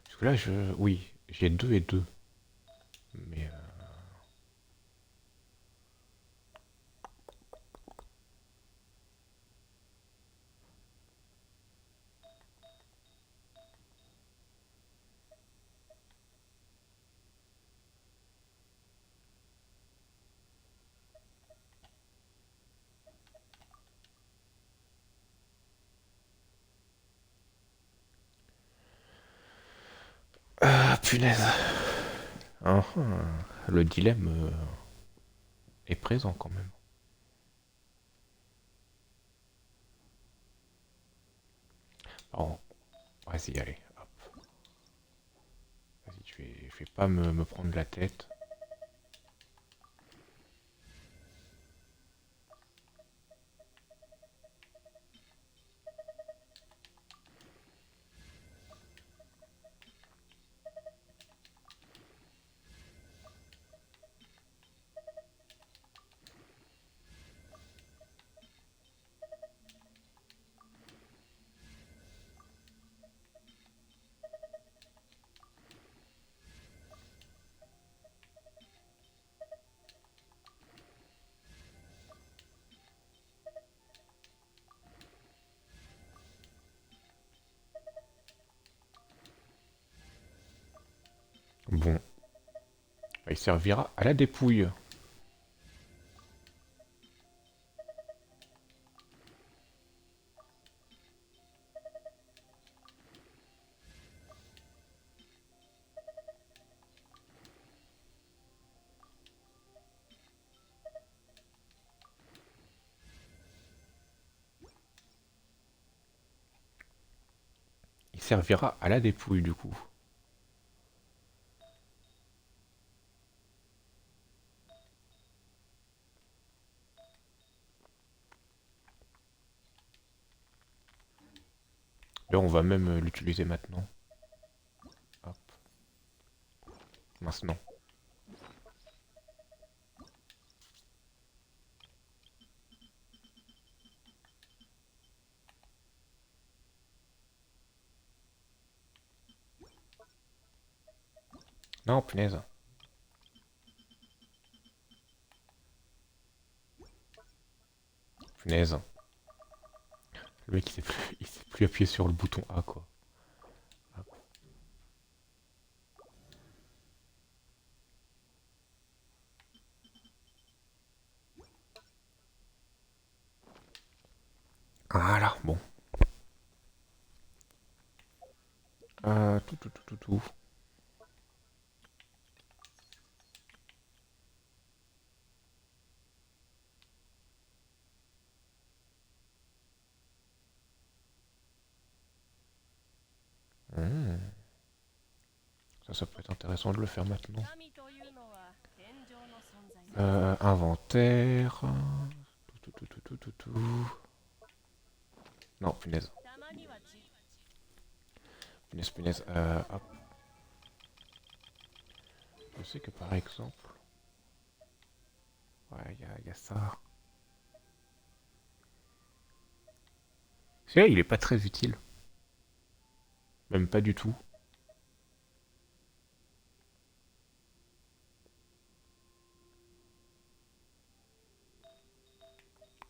Parce que là, oui, j'ai 2 et 2. Mais... punaise. Ah, le dilemme est présent quand même. Bon, vas-y, allez, hop. Vas-y, je vais pas me prendre la tête. Bon, il servira à la dépouille. Il servira à la dépouille du coup. Là, on va même l'utiliser maintenant. Hop. Maintenant. Non, punaise. Punaise. Le mec, il sait plus appuyer sur le bouton A, quoi. Hop. Voilà, bon. Tout. Hmm. Ça peut être intéressant de le faire maintenant. 神というのは天上の存在だ。 Inventaire. Tout. Non, punaise. たまにはち Punaise. Hop. Je sais que par exemple... Ouais, y a ça. Celui-là, il est pas très utile. Même pas du tout.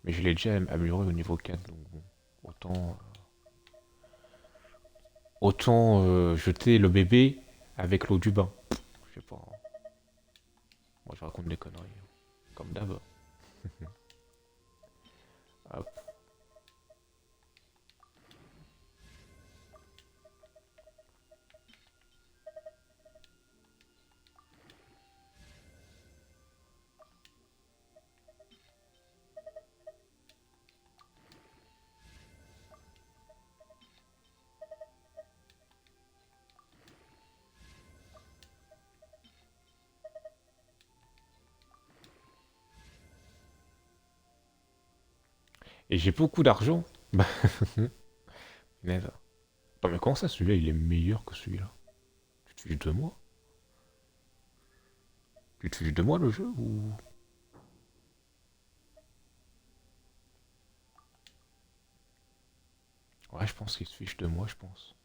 Mais je l'ai déjà amélioré au niveau 4, donc bon, autant jeter le bébé avec l'eau du bain. Je sais pas. Moi je raconte des conneries. Comme d'hab. Hop. Et j'ai beaucoup d'argent. Bah, punaise. Attends, mais comment ça, celui-là, il est meilleur que celui-là? Tu te fiches de moi? Tu te fiches de moi, le jeu, ou... Ouais, je pense qu'il se fiche de moi, je pense.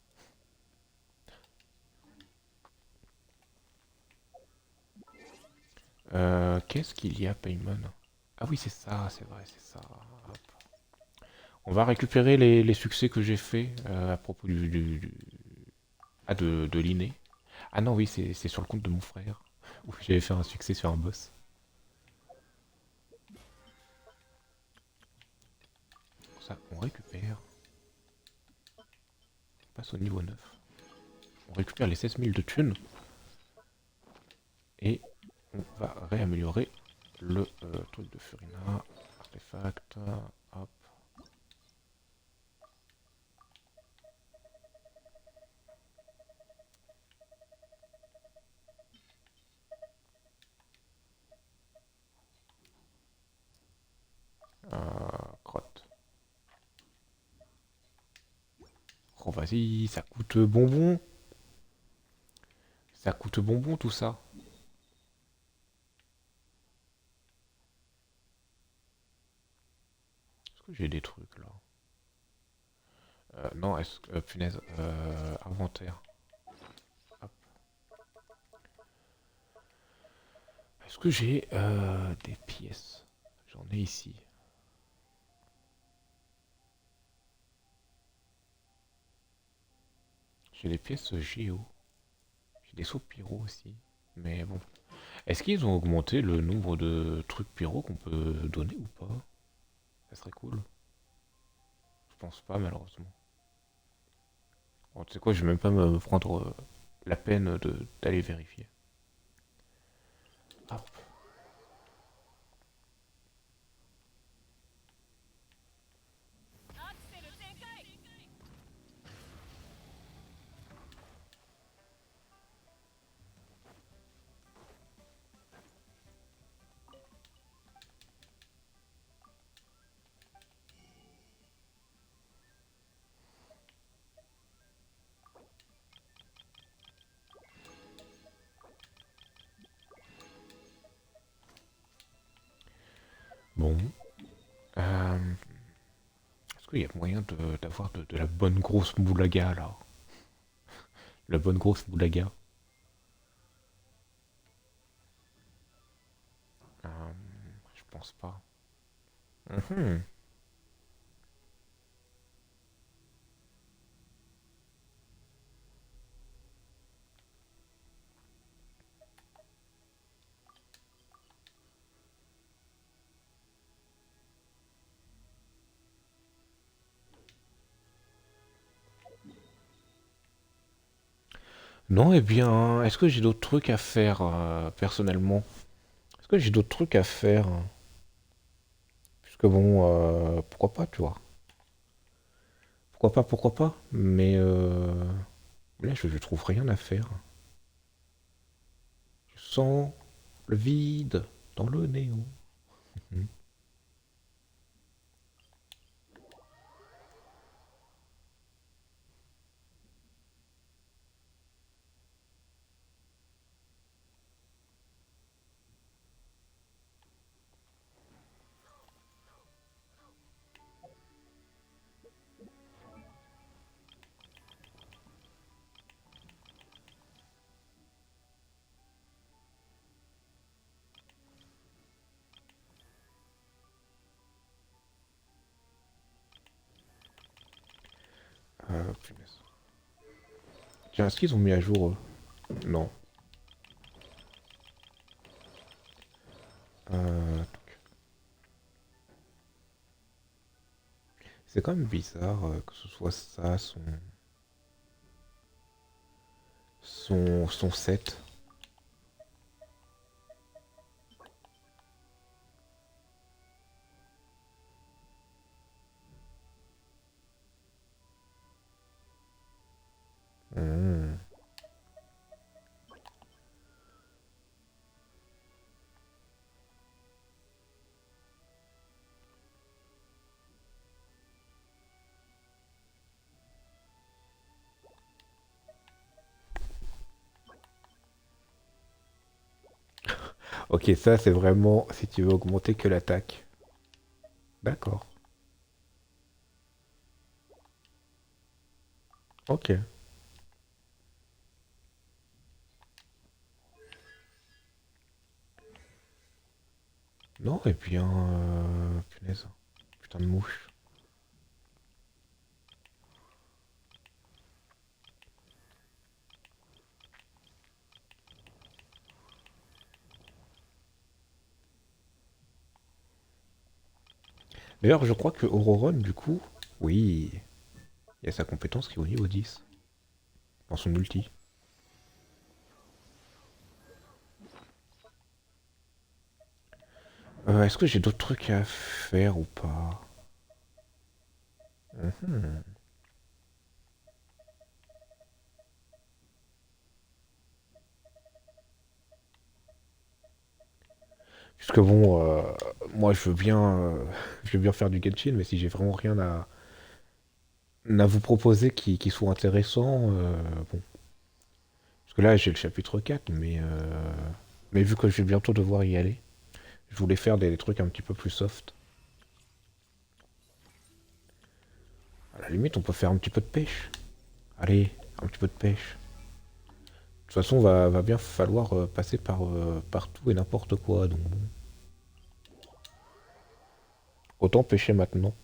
Qu'est-ce qu'il y a, Paymon? Ah oui, c'est ça, c'est vrai, c'est ça. Hop. On va récupérer les succès que j'ai fait à propos Ah, de l'inné. Ah non, oui, c'est sur le compte de mon frère, où j'avais fait un succès sur un boss. Pour ça, on récupère. On passe au niveau 9. On récupère les 16 000 de thunes. Et on va réaméliorer le truc de Furina. Artefact. Hop. Crotte. Oh vas-y, ça coûte bonbon. Ça coûte bonbon tout ça. Est-ce que j'ai des trucs là? Non, est-ce que... punaise. Inventaire. Hop. Est-ce que j'ai des pièces? J'en ai ici. J'ai des pièces géo. J'ai des sauts pyro aussi. Mais bon. Est-ce qu'ils ont augmenté le nombre de trucs pyro qu'on peut donner ou pas? Ça serait cool. Je pense pas malheureusement. Bon, tu sais quoi, je vais même pas me prendre la peine d'aller vérifier. Hop. Bon. Est-ce qu'il y a moyen d'avoir de la bonne grosse moulaga là? La bonne grosse moulaga. Je pense pas. Mhm. Non, eh bien, est-ce que j'ai d'autres trucs à faire personnellement? Est-ce que j'ai d'autres trucs à faire? Puisque bon, pourquoi pas, tu vois? Pourquoi pas? Mais là, je trouve rien à faire. Je sens le vide dans le néo. Mhm. Punaise. Tiens, est-ce qu'ils ont mis à jour? Non. Tac. C'est quand même bizarre que ce soit ça, son set. Hmm. Ok, ça c'est vraiment si tu veux augmenter que l'attaque. D'accord. Ok. Non, et puis punaise. Putain de mouche. D'ailleurs, je crois que Auroron, du coup, oui, il y a sa compétence qui est au niveau 10. Dans son ulti. Est-ce que j'ai d'autres trucs à faire ou pas? Mhm. Puisque bon, moi je veux bien faire du Genshin, mais si j'ai vraiment rien à vous proposer qui soit intéressant, bon. Parce que là j'ai le chapitre 4, mais vu que je vais bientôt devoir y aller, je voulais faire des trucs un petit peu plus soft. À la limite, on peut faire un petit peu de pêche. Allez, un petit peu de pêche. De toute façon, va bien falloir passer par tout et n'importe quoi, donc bon. Autant pêcher maintenant.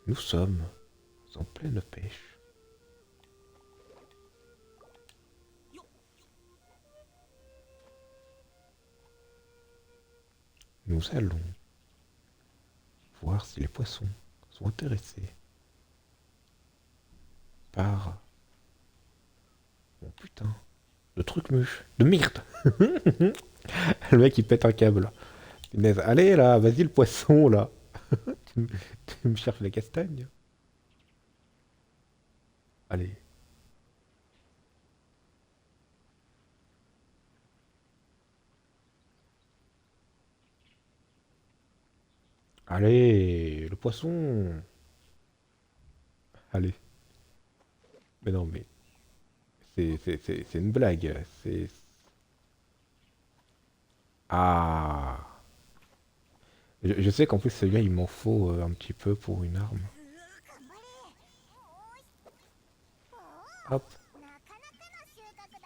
Nous sommes en pleine pêche. Nous allons voir si les poissons sont intéressés par... Oh putain, le truc mûche. De merde. Le mec il pète un câble. Punaise. Allez là, vas-y le poisson là. Tu me cherches la castagne. Allez. Allez, le poisson. Allez. Mais non, mais c'est une blague. C'est... Ah. Je sais qu'en plus celui-là il m'en faut un petit peu pour une arme. Hop. なかなかの収穫だな。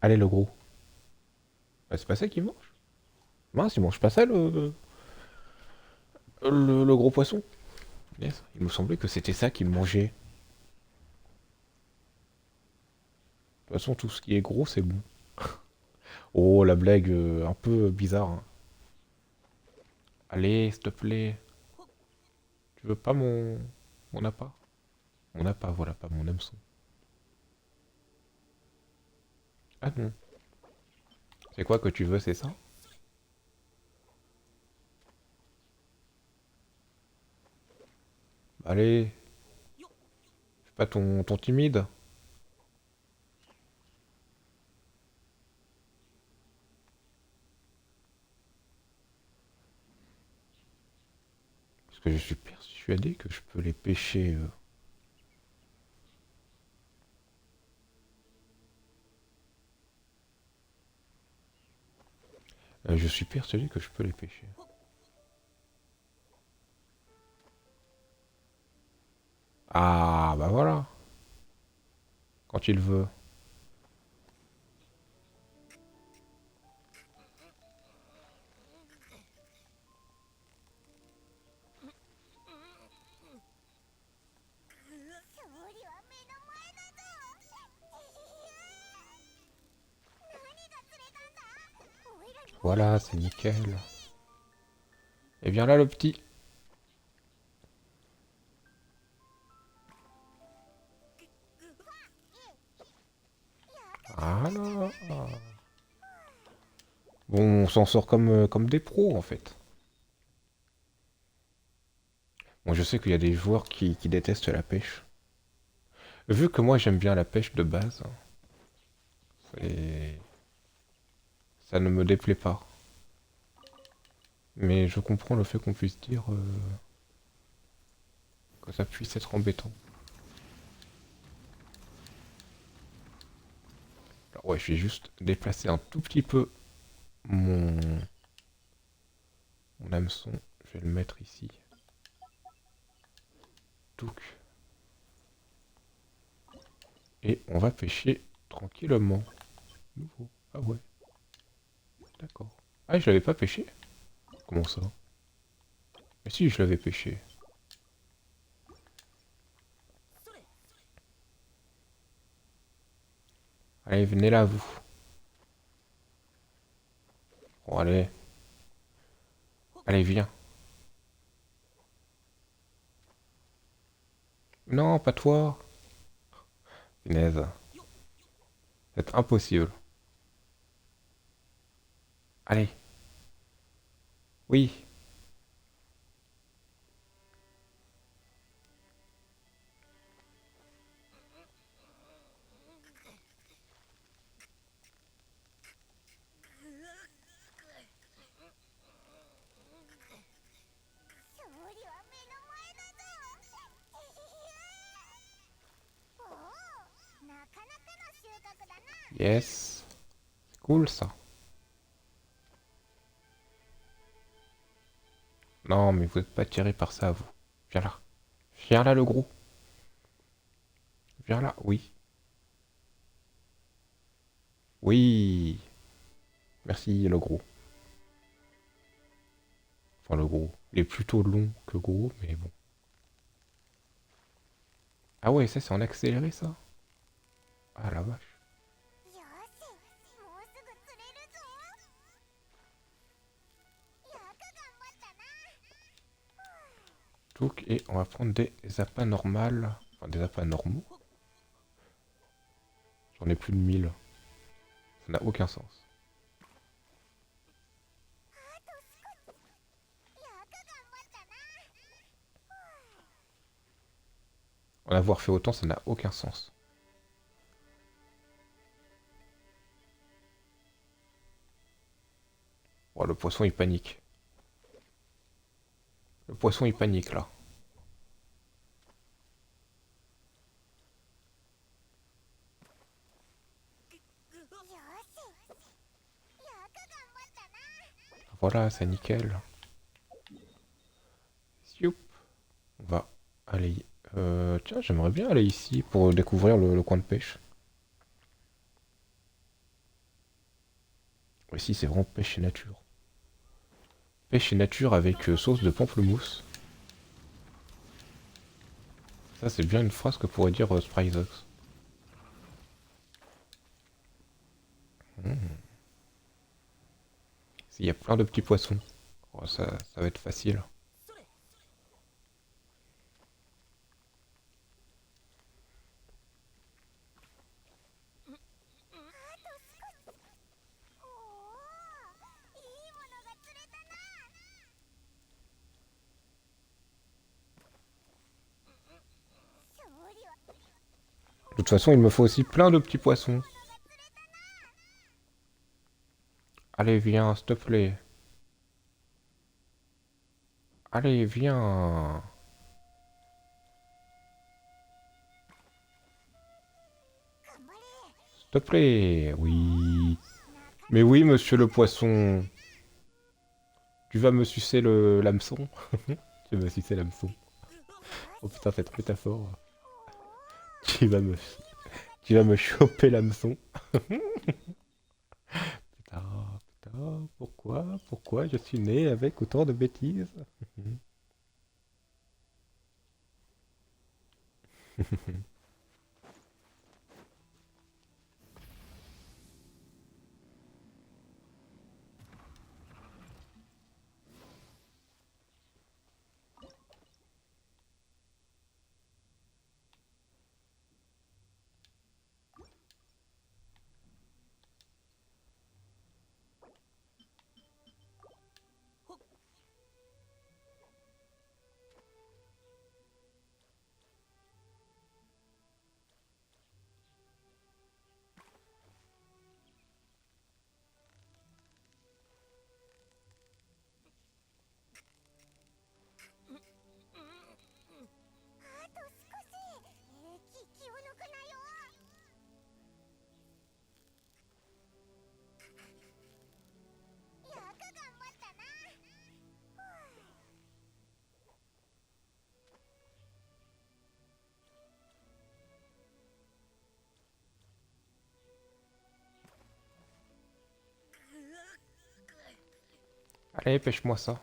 Allez le gros. Bah, c'est pas ça qu'il mange. Mince, il mange pas ça le gros poisson. Yes. Il me semblait que c'était ça qu'il mangeait. De toute façon, tout ce qui est gros, c'est bon. Oh, la blague un peu bizarre, hein. Allez, s'il te plaît. Tu veux pas mon appât? Mon appât, voilà, pas mon hameçon. Ah non. C'est quoi que tu veux, c'est ça? Allez, fais pas ton timide. Parce que je suis persuadé que je peux les pêcher. Je suis persuadé que je peux les pêcher. Ah, bah voilà. Quand il veut. Voilà, c'est nickel. Et bien là, le petit. Voilà. Bon, on s'en sort comme des pros, en fait. Bon, je sais qu'il y a des joueurs qui détestent la pêche. Vu que moi, j'aime bien la pêche de base, et ça ne me déplaît pas. Mais je comprends le fait qu'on puisse dire que ça puisse être embêtant. Alors ouais, je vais juste déplacer un tout petit peu mon, mon hameçon. Je vais le mettre ici. Touc. Et on va pêcher tranquillement. Nouveau. Ah ouais. D'accord. Ah, je l'avais pas pêché? Comment ça? Mais si, je l'avais pêché. Allez, venez là, vous. Bon, allez. Allez, viens. Non, pas toi. Punaise. C'est impossible. Allez. Oui. Yes. C'est cool, ça. Non, mais vous n'êtes pas tiré par ça, vous. Viens là. Viens là, le gros. Viens là, oui. Oui. Merci, le gros. Enfin, le gros. Il est plutôt long que gros, mais bon. Ah ouais, ça, c'est en accéléré, ça? Ah, la vache. Donc, et on va prendre des appâts normales. Enfin, des appâts normaux. J'en ai plus de 1000. Ça n'a aucun sens. En avoir fait autant, ça n'a aucun sens. Oh, le poisson, il panique. Le poisson, il panique, là. Voilà, c'est nickel. Youp. On va aller... tiens, j'aimerais bien aller ici pour découvrir le coin de pêche. Ici, c'est vraiment pêche et nature. Pêche et nature avec sauce de pamplemousse. Ça, c'est bien une phrase que pourrait dire Spryzox. Il y a plein de petits poissons. Oh, ça va être facile. De toute façon, il me faut aussi plein de petits poissons. Allez, viens, s'il te plaît. Allez, viens. S'il te plaît. Oui. Mais oui, monsieur le poisson. Tu vas me sucer l'hameçon. Tu vas me sucer l'hameçon. Oh putain, cette métaphore. Tu vas me... Tu vas me choper l'hameçon. Putain, putain, pourquoi je suis né avec autant de bêtises? Allez, pêche-moi ça.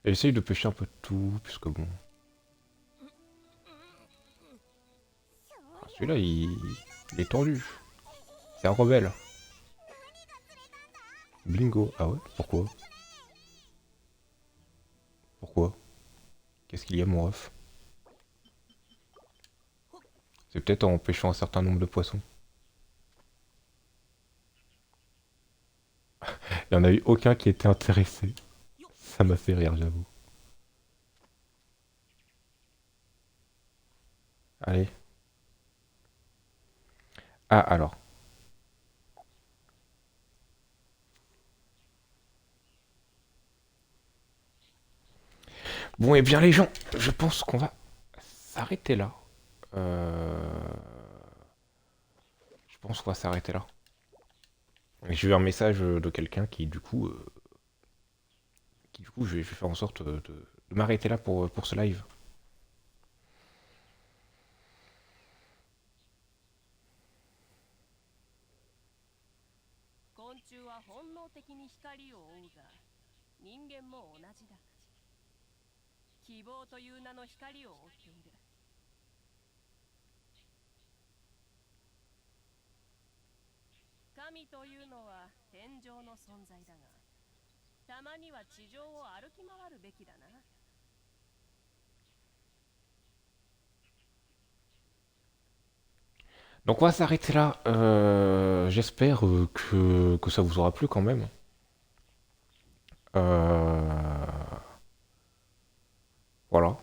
Et essaye de pêcher un peu de tout, puisque bon... Celui-là, il est tendu. C'est un rebelle. Bingo. Ah ouais? Pourquoi? Pourquoi? Qu'est-ce qu'il y a, mon ref? C'est peut-être en pêchant un certain nombre de poissons. Il n'y en a eu aucun qui était intéressé. Ça m'a fait rire, j'avoue. Allez. Ah, alors. Bon, et bien les gens, je pense qu'on va s'arrêter là. Je pense qu'on va s'arrêter là. J'ai eu un message de quelqu'un qui, du coup, je vais faire en sorte de m'arrêter là pour ce live. Donc on va s'arrêter là. J'espère que ça vous aura plu quand même. Voilà.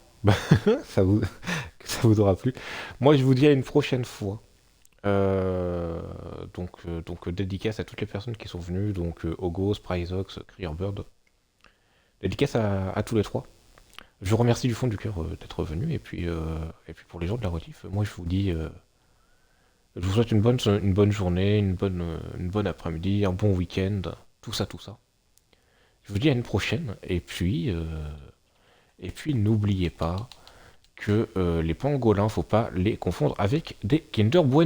ça vous, que ça vous aura plu. Moi je vous dis à une prochaine fois. Donc dédicace à toutes les personnes qui sont venues. Donc Ogos, Pryzox, Clearbird. Dédicace à tous les trois. Je vous remercie du fond du cœur d'être venu. Et puis pour les gens de la rediff, moi je vous dis... je vous souhaite une bonne journée, une bonne après-midi, un bon week-end, tout ça, tout ça. Je vous dis à une prochaine, et puis n'oubliez pas que les pangolins, faut pas les confondre avec des Kinder Bueno.